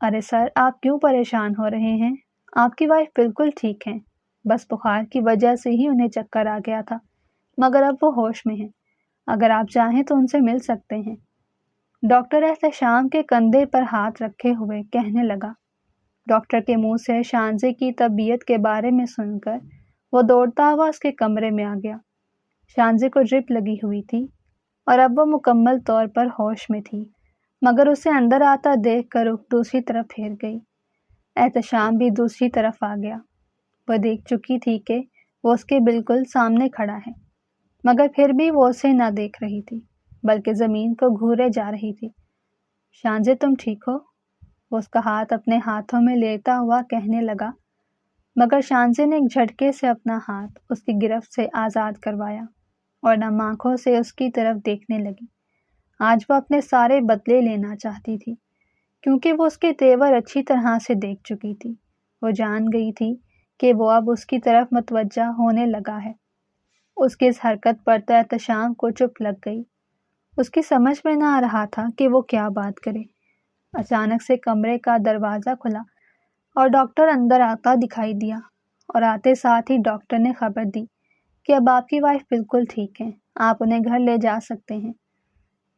B: ارے سر، آپ کیوں پریشان ہو رہے ہیں؟ آپ کی وائف بالکل ٹھیک ہیں، بس بخار کی وجہ سے ہی انہیں چکر آ گیا تھا، مگر اب وہ ہوش میں ہیں، اگر آپ چاہیں تو ان سے مل سکتے ہیں۔ ڈاکٹر احتشام کے کندھے پر ہاتھ رکھے ہوئے کہنے لگا۔ ڈاکٹر کے منہ سے شانزے کی طبیعت کے بارے میں سن کر وہ دوڑتا ہوا اس کے کمرے میں آ گیا۔ شانزے کو ڈرپ لگی ہوئی تھی اور اب وہ مکمل طور پر ہوش میں تھی، مگر اسے اندر آتا دیکھ کر رخ دوسری طرف پھیر گئی۔ احتشام بھی دوسری طرف آ گیا۔ وہ دیکھ چکی تھی کہ وہ اس کے بالکل سامنے کھڑا ہے، مگر پھر بھی وہ اسے نہ دیکھ رہی تھی بلکہ زمین کو گھورے جا رہی تھی۔ شانزے، تم ٹھیک ہو؟ وہ اس کا ہاتھ اپنے ہاتھوں میں لیتا ہوا کہنے لگا، مگر شانزے نے ایک جھٹکے سے اپنا ہاتھ اس کی گرفت سے آزاد کروایا اور نم آنکھوں سے اس کی طرف دیکھنے لگی۔ آج وہ اپنے سارے بدلے لینا چاہتی تھی، کیونکہ وہ اس کے تیور اچھی طرح سے دیکھ چکی تھی۔ وہ جان گئی تھی کہ وہ اب اس کی طرف متوجہ ہونے لگا ہے۔ اس کی اس حرکت پر تو احتشام کو چپ لگ گئی۔ اس کی سمجھ میں نہ آ رہا تھا کہ وہ کیا بات کرے۔ اچانک سے کمرے کا دروازہ کھلا اور ڈاکٹر اندر آتا دکھائی دیا، اور آتے ساتھ ہی ڈاکٹر نے خبر دی کہ اب آپ کی وائف بالکل ٹھیک ہے، آپ انہیں گھر لے جا سکتے ہیں۔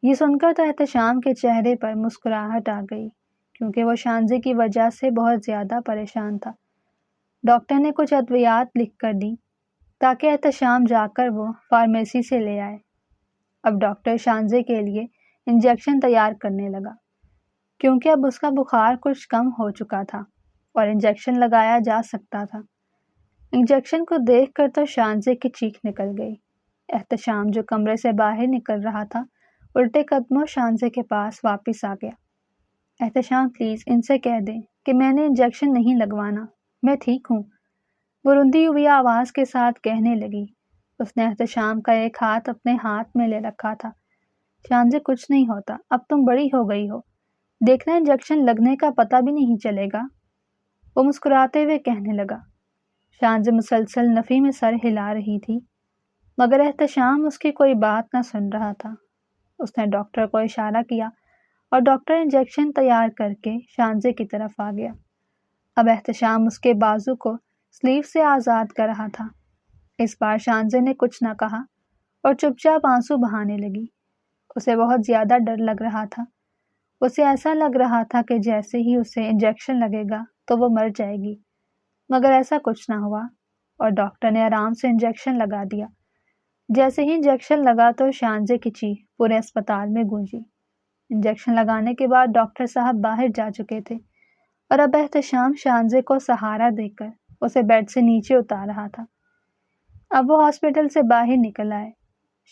B: یہ سن کر تو احتشام کے چہرے پر مسکراہٹ آ گئی، کیونکہ وہ شانزے کی وجہ سے بہت زیادہ پریشان تھا۔ ڈاکٹر نے کچھ ادویات لکھ کر دی تاکہ احتشام جا کر وہ فارمیسی سے لے آئے۔ اب ڈاکٹر شانزے کے لیے انجیکشن تیار کرنے لگا، کیونکہ اب اس کا بخار کچھ کم ہو چکا تھا اور انجیکشن لگایا جا سکتا تھا۔ انجیکشن کو دیکھ کر تو شانزے کی چیخ نکل گئی۔ احتشام جو کمرے سے باہر نکل رہا تھا، الٹے قدموں شانزے کے پاس واپس آ گیا۔ احتشام پلیز ان سے کہہ دیں کہ میں نے انجیکشن نہیں لگوانا، میں ٹھیک ہوں، وہ رندی ہوئی آواز کے ساتھ کہنے لگی۔ اس نے احتشام کا ایک ہاتھ اپنے ہاتھ میں لے رکھا تھا۔ شانزے کچھ نہیں ہوتا، اب تم بڑی ہو گئی ہو، دیکھنا انجیکشن لگنے کا پتہ بھی نہیں چلے گا، وہ مسکراتے ہوئے کہنے لگا۔ شانزے مسلسل نفی میں سر ہلا رہی تھی، مگر احتشام اس کی کوئی بات نہ سن رہا تھا۔ اس نے ڈاکٹر کو اشارہ کیا اور ڈاکٹر انجیکشن تیار کر کے شانزے کی طرف آ گیا۔ اب احتشام اس کے بازو کو سلیو سے آزاد کر رہا تھا۔ اس بار شانزے نے کچھ نہ کہا اور چپ چاپ آنسو بہانے لگی۔ اسے بہت زیادہ ڈر لگ رہا تھا۔ اسے ایسا لگ رہا تھا کہ جیسے ہی اسے انجیکشن لگے گا تو وہ مر جائے گی، مگر ایسا کچھ نہ ہوا اور ڈاکٹر نے آرام سے انجیکشن لگا دیا۔ جیسے ہی انجیکشن لگا تو شانزے کی چیخ پورے اسپتال میں گونجی۔ انجیکشن لگانے کے بعد ڈاکٹر صاحب باہر جا چکے تھے اور اب احتشام شانزے کو سہارا دے کر اسے بیڈ سے نیچے اتار رہا تھا۔ اب وہ ہاسپٹل سے باہر نکل آئے۔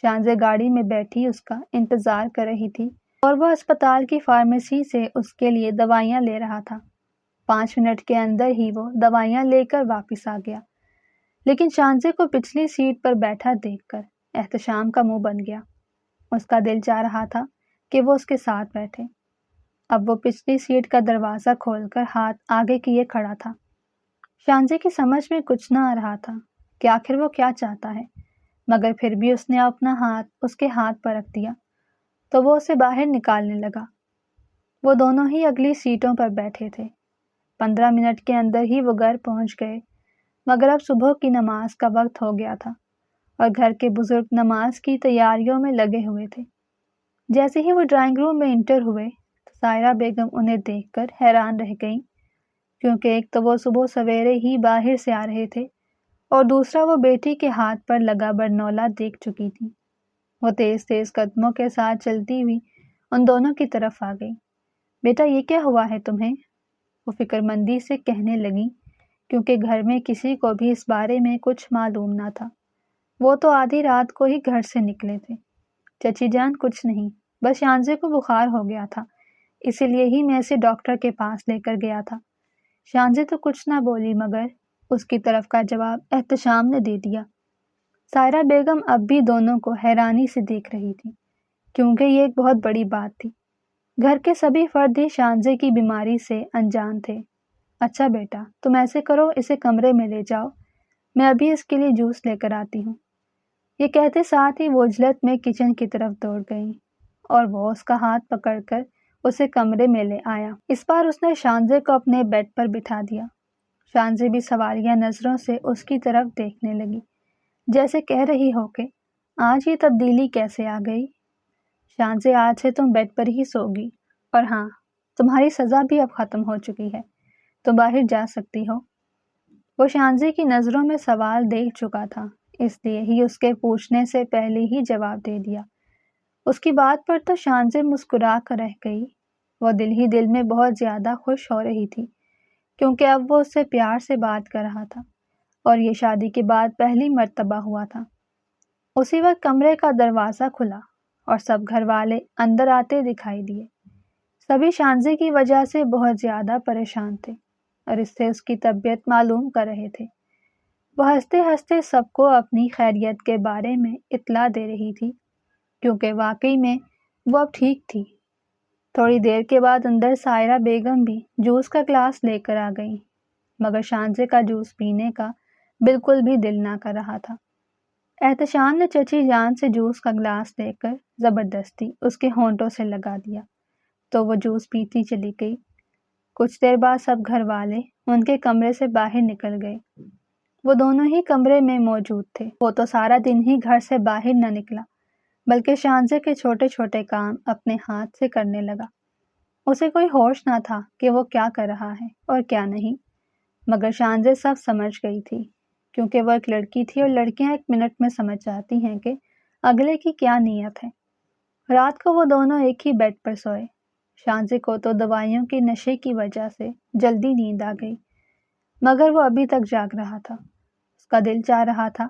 B: شانزے گاڑی میں بیٹھی اس کا انتظار کر رہی تھی اور وہ اسپتال کی فارمیسی سے اس کے لیے دوائیاں لے رہا تھا۔ 5 منٹ کے اندر ہی وہ دوائیاں لے کر واپس آ گیا، لیکن شانزے کو پچھلی سیٹ پر بیٹھا دیکھ کر احتشام کا منہ بن گیا۔ اس کا دل چاہ رہا تھا کہ وہ اس کے ساتھ بیٹھے۔ اب وہ پچھلی سیٹ کا دروازہ کھول کر ہاتھ آگے کیے کھڑا تھا۔ شانزے کی سمجھ میں کچھ نہ آ رہا تھا کہ آخر وہ کیا چاہتا ہے، مگر پھر بھی اس نے اپنا ہاتھ اس کے ہاتھ پر رکھ دیا تو وہ اسے باہر نکالنے لگا۔ وہ دونوں ہی اگلی سیٹوں پر بیٹھے تھے۔ 15 منٹ کے اندر ہی وہ گھر پہنچ گئے، مگر اب صبح کی نماز کا وقت ہو گیا تھا اور گھر کے بزرگ نماز کی تیاریوں میں لگے ہوئے تھے۔ جیسے ہی وہ ڈرائنگ روم میں انٹر ہوئے تو سائرہ بیگم انہیں دیکھ کر حیران رہ گئیں، کیونکہ ایک تو وہ صبح سویرے ہی باہر سے آ رہے تھے اور دوسرا وہ بیٹی کے ہاتھ پر لگا برنولا دیکھ چکی تھی۔ وہ تیز تیز قدموں کے ساتھ چلتی ہوئی ان دونوں کی طرف آ گئی۔ بیٹا یہ کیا ہوا ہے تمہیں؟ وہ فکر مندی سے کہنے لگی، کیونکہ گھر میں کسی کو بھی اس بارے میں کچھ معلوم نہ تھا۔ وہ تو آدھی رات کو ہی گھر سے نکلے تھے۔ چچی جان کچھ نہیں، بس شانزے کو بخار ہو گیا تھا، اسی لیے ہی میں اسے ڈاکٹر کے پاس لے کر گیا تھا۔ شانزے تو کچھ نہ بولی، مگر اس کی طرف کا جواب احتشام نے دے دیا۔ سائرہ بیگم اب بھی دونوں کو حیرانی سے دیکھ رہی تھی، کیونکہ یہ ایک بہت بڑی بات تھی۔ گھر کے سبھی فرد ہی شانزے کی بیماری سے انجان تھے۔ اچھا بیٹا، تم ایسے کرو، اسے کمرے میں لے جاؤ، میں ابھی اس کے لیے جوس لے کر آتی ہوں۔ یہ کہتے ساتھ ہی وہ عجلت میں کچن کی طرف دوڑ گئیں اور وہ اس کا ہاتھ پکڑ کر اسے کمرے میں لے آیا۔ اس بار اس نے شانزے کو اپنے بیڈ پر بٹھا دیا۔ شانزے بھی سوالیہ نظروں سے اس کی طرف دیکھنے لگی، جیسے کہہ رہی ہو کہ آج یہ تبدیلی کیسے آ گئی؟ شانزے آج سے تم بیڈ پر ہی سوگی، اور ہاں، تمہاری سزا بھی اب ختم ہو چکی ہے، تم باہر جا سکتی ہو۔ وہ شانزے کی نظروں میں سوال دیکھ چکا تھا، اس لیے ہی اس کے پوچھنے سے پہلے ہی جواب دے دیا۔ اس کی بات پر تو شانزے مسکرا کر رہ گئی۔ وہ دل ہی دل میں بہت زیادہ خوش ہو رہی تھی، کیونکہ اب وہ اس سے پیار سے بات کر رہا تھا اور یہ شادی کے بعد پہلی مرتبہ ہوا تھا۔ اسی وقت کمرے کا دروازہ کھلا اور سب گھر والے اندر آتے دکھائی دیے۔ سبھی شانزے کی وجہ سے بہت زیادہ پریشان تھے اور اس سے اس کی طبیعت معلوم کر رہے تھے۔ وہ ہنستے ہنستے سب کو اپنی خیریت کے بارے میں اطلاع دے رہی تھی، کیونکہ واقعی میں وہ اب ٹھیک تھی۔ تھوڑی دیر کے بعد اندر سائرہ بیگم بھی جوس کا گلاس لے کر آ گئی، مگر شانزے کا جوس پینے کا بالکل بھی دل نہ کر رہا تھا۔ احتشام نے چچی جان سے جوس کا گلاس لے کر زبردستی اس کے ہونٹوں سے لگا دیا تو وہ جوس پیتی چلی گئی۔ کچھ دیر بعد سب گھر والے ان کے کمرے سے باہر نکل گئے۔ وہ دونوں ہی کمرے میں موجود تھے۔ وہ تو سارا دن ہی گھر سے باہر نہ نکلا، بلکہ شانزے کے چھوٹے چھوٹے کام اپنے ہاتھ سے کرنے لگا۔ اسے کوئی ہوش نہ تھا کہ وہ کیا کر رہا ہے اور کیا نہیں، مگر شانزے سب سمجھ گئی تھی، کیونکہ وہ ایک لڑکی تھی اور لڑکیاں 1 منٹ میں سمجھ جاتی ہیں کہ اگلے کی کیا نیت ہے۔ رات کو وہ دونوں ایک ہی بیڈ پر سوئے۔ شانزے کو تو دوائیوں کے نشے کی وجہ سے جلدی نیند آ گئی، مگر وہ ابھی تک جاگ رہا تھا۔ اس کا دل چاہ رہا تھا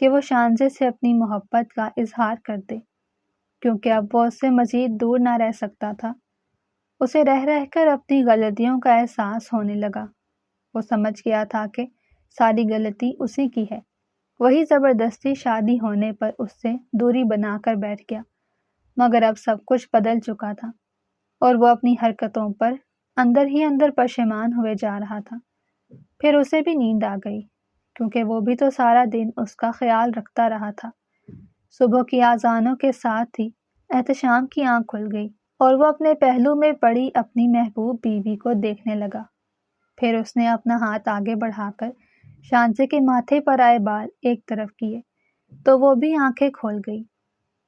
B: کہ وہ شانزے سے اپنی محبت کا اظہار کر دے، کیونکہ اب وہ اس سے مزید دور نہ رہ سکتا تھا۔ اسے رہ رہ کر اپنی غلطیوں کا احساس ہونے لگا۔ وہ سمجھ گیا تھا کہ ساری غلطی اسی کی ہے۔ وہی زبردستی شادی ہونے پر اس سے دوری بنا کر بیٹھ گیا، مگر اب سب کچھ بدل چکا تھا اور وہ اپنی حرکتوں پر اندر ہی اندر پشیمان ہوئے جا رہا تھا۔ پھر اسے بھی نیند آ گئی، کیونکہ وہ بھی تو سارا دن اس کا خیال رکھتا رہا تھا۔ صبح کی آذانوں کے ساتھ ہی احتشام کی آنکھ کھل گئی اور وہ اپنے پہلو میں پڑی اپنی محبوب بیوی کو دیکھنے لگا۔ پھر اس نے اپنا ہاتھ آگے بڑھا کر شانزے کے ماتھے پر آئے بال ایک طرف کیے تو وہ بھی آنکھیں کھول گئی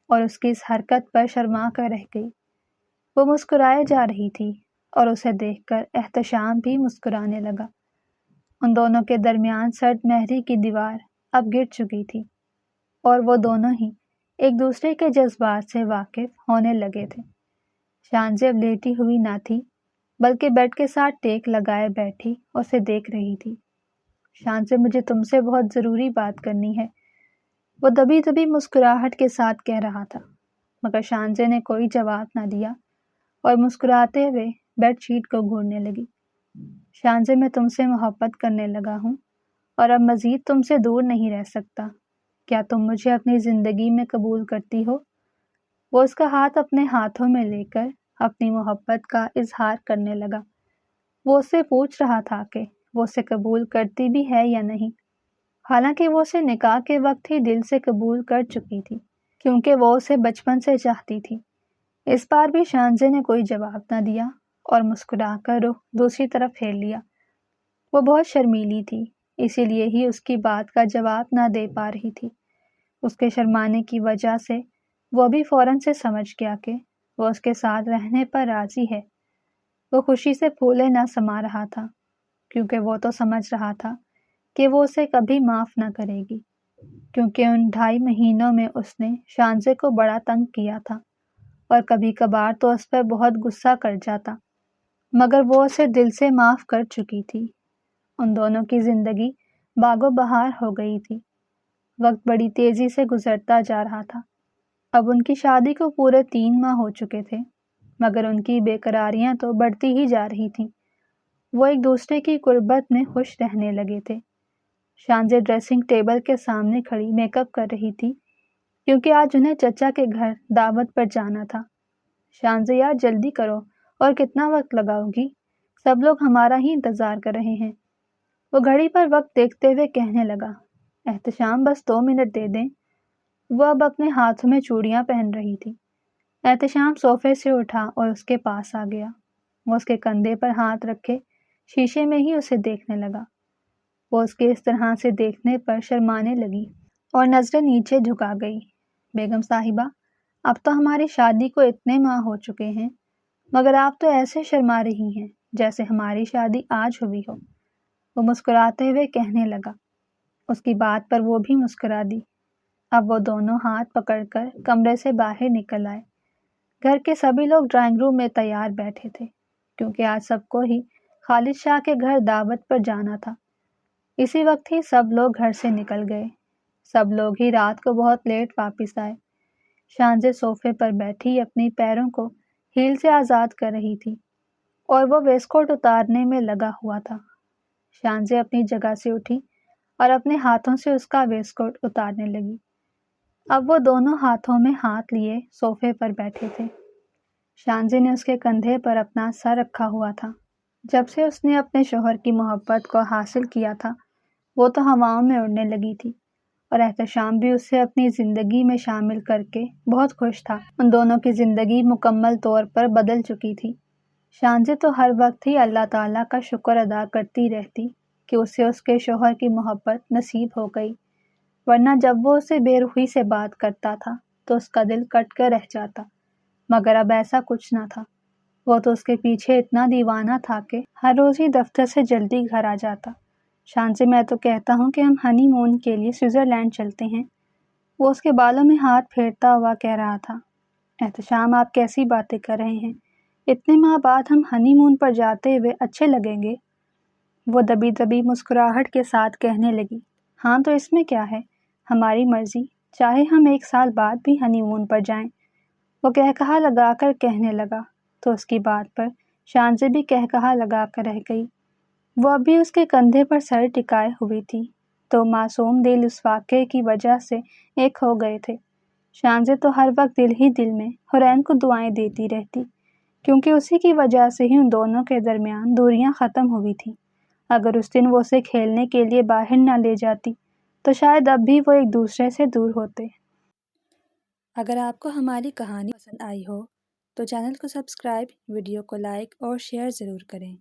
B: اور اس کی اس حرکت پر شرما کر رہ گئی۔ وہ مسکرائے جا رہی تھی اور اسے دیکھ کر احتشام بھی مسکرانے لگا۔ ان دونوں کے درمیان سرد مہری کی دیوار اب گر چکی تھی اور وہ دونوں ہی ایک دوسرے کے جذبات سے واقف ہونے لگے تھے۔ شانزے اب لیٹی ہوئی نہ تھی، بلکہ بیڈ کے ساتھ ٹیک لگائے بیٹھی اسے دیکھ رہی تھی۔ شانزے، مجھے تم سے بہت ضروری بات کرنی ہے، وہ دبی دبی مسکراہٹ کے ساتھ کہہ رہا تھا، مگر شانزے نے کوئی جواب نہ دیا اور مسکراتے ہوئے بیڈ شیٹ کو گھورنے لگی۔ شانزے، میں تم سے محبت کرنے لگا ہوں اور اب مزید تم سے دور نہیں رہ سکتا۔ کیا تم مجھے اپنی زندگی میں قبول کرتی ہو؟ وہ اس کا ہاتھ اپنے ہاتھوں میں لے کر اپنی محبت کا اظہار کرنے لگا۔ وہ اس سے پوچھ رہا تھا کہ وہ اسے قبول کرتی بھی ہے یا نہیں، حالانکہ وہ اسے نکاح کے وقت ہی دل سے قبول کر چکی تھی، کیونکہ وہ اسے بچپن سے چاہتی تھی۔ اس بار بھی شانزے نے کوئی جواب نہ دیا اور مسکرا کر رخ دوسری طرف پھیر لیا۔ وہ بہت شرمیلی تھی، اسی لیے ہی اس کی بات کا جواب نہ دے پا رہی تھی۔ اس کے شرمانے کی وجہ سے وہ بھی فوراً سے سمجھ گیا کہ وہ اس کے ساتھ رہنے پر راضی ہے۔ وہ خوشی سے پھولے نہ سما رہا تھا، کیونکہ وہ تو سمجھ رہا تھا کہ وہ اسے کبھی معاف نہ کرے گی، کیونکہ ان 2.5 مہینوں میں اس نے شانزے کو بڑا تنگ کیا تھا اور کبھی کبھار تو اس پر بہت غصہ کر جاتا، مگر وہ اسے دل سے معاف کر چکی تھی۔ ان دونوں کی زندگی باغ و بہار ہو گئی تھی۔ وقت بڑی تیزی سے گزرتا جا رہا تھا۔ اب ان کی شادی کو پورے 3 ماہ ہو چکے تھے، مگر ان کی بے قراریاں تو بڑھتی ہی جا رہی تھیں۔ وہ ایک دوسرے کی قربت میں خوش رہنے لگے تھے۔ شانزے ڈریسنگ ٹیبل کے سامنے کھڑی میک اپ کر رہی تھی، کیونکہ آج انہیں چچا کے گھر دعوت پر جانا تھا۔ شانزے، یار جلدی کرو، اور کتنا وقت لگاؤ گی؟ سب لوگ ہمارا ہی انتظار کر رہے ہیں۔ وہ گھڑی پر وقت دیکھتے ہوئے کہنے لگا۔ احتشام، بس 2 منٹ دے دیں۔ وہ اب اپنے ہاتھوں میں چوڑیاں پہن رہی تھی۔ احتشام صوفے سے اٹھا اور اس کے پاس آ گیا۔ وہ اس کے کندھے پر ہاتھ رکھے شیشے میں ہی اسے دیکھنے لگا۔ وہ اس کے اس طرح سے دیکھنے پر شرمانے لگی اور نظریں نیچے جھکا گئی۔ بیگم صاحبہ، اب تو ہماری شادی کو اتنے ماہ ہو چکے ہیں، مگر آپ تو ایسے شرما رہی ہیں جیسے ہماری شادی آج ہوئی ہو۔ وہ مسکراتے ہوئے کہنے لگا۔ اس کی بات پر وہ بھی مسکرا دی۔ اب وہ دونوں ہاتھ پکڑ کر کمرے سے باہر نکل آئے۔ گھر کے سبھی لوگ ڈرائنگ روم میں تیار بیٹھے تھے، کیونکہ آج سب کو ہی خالد شاہ کے گھر دعوت پر جانا تھا۔ اسی وقت ہی سب لوگ گھر سے نکل گئے۔ سب لوگ ہی رات کو بہت لیٹ واپس آئے۔ شانزے صوفے پر بیٹھی اپنی پیروں کو ہیل سے آزاد کر رہی تھی اور وہ ویسٹ کوٹ اتارنے میں لگا ہوا تھا۔ شانزے اپنی جگہ سے اٹھی اور اپنے ہاتھوں سے اس کا ویسٹ کوٹ اتارنے لگی۔ اب وہ دونوں ہاتھوں میں ہاتھ لیے صوفے پر بیٹھے تھے۔ شانزے نے اس کے کندھے پر اپنا سر رکھا ہوا تھا۔ جب سے اس نے اپنے شوہر کی محبت کو حاصل کیا تھا وہ تو ہواؤں میں اڑنے لگی تھی، اور احتشام بھی اسے اپنی زندگی میں شامل کر کے بہت خوش تھا۔ ان دونوں کی زندگی مکمل طور پر بدل چکی تھی۔ شانزے تو ہر وقت ہی اللہ تعالیٰ کا شکر ادا کرتی رہتی کہ اسے اس کے شوہر کی محبت نصیب ہو گئی، ورنہ جب وہ اسے بے رخی سے بات کرتا تھا تو اس کا دل کٹ کر رہ جاتا۔ مگر اب ایسا کچھ نہ تھا، وہ تو اس کے پیچھے اتنا دیوانہ تھا کہ ہر روز ہی دفتر سے جلدی گھر آ جاتا۔ شانزے میں تو کہتا ہوں کہ ہم ہنی مون کے لیے سوئٹزرلینڈ چلتے ہیں، وہ اس کے بالوں میں ہاتھ پھیرتا ہوا کہہ رہا تھا۔ احتشام آپ کیسی باتیں کر رہے ہیں، اتنے ماہ بعد ہم ہنی مون پر جاتے ہوئے اچھے لگیں گے؟ وہ دبی دبی مسکراہٹ کے ساتھ کہنے لگی، ہاں تو اس میں کیا ہے، ہماری مرضی، چاہے ہم 1 سال بعد بھی ہنی مون پر جائیں۔ وہ کہکہا لگا کر کہنے لگا تو اس کی بات پر شانزے بھی کہکہا لگا کر رہ گئی۔ وہ اب بھی اس کے کندھے پر سر ٹکائے ہوئی تھی تو معصوم دل اس واقعے کی وجہ سے ایک ہو گئے تھے۔ شانزے تو ہر وقت دل ہی دل میں حورین کو دعائیں دیتی رہتی، کیونکہ اسی کی وجہ سے ہی ان دونوں کے درمیان دوریاں ختم ہوئی تھیں۔ اگر اس دن وہ اسے کھیلنے کے لیے باہر نہ لے جاتی تو شاید اب بھی وہ ایک دوسرے سے دور ہوتے۔
A: اگر آپ کو ہماری کہانی پسند آئی ہو تو چینل کو سبسکرائب، ویڈیو کو لائک اور شیئر ضرور کریں۔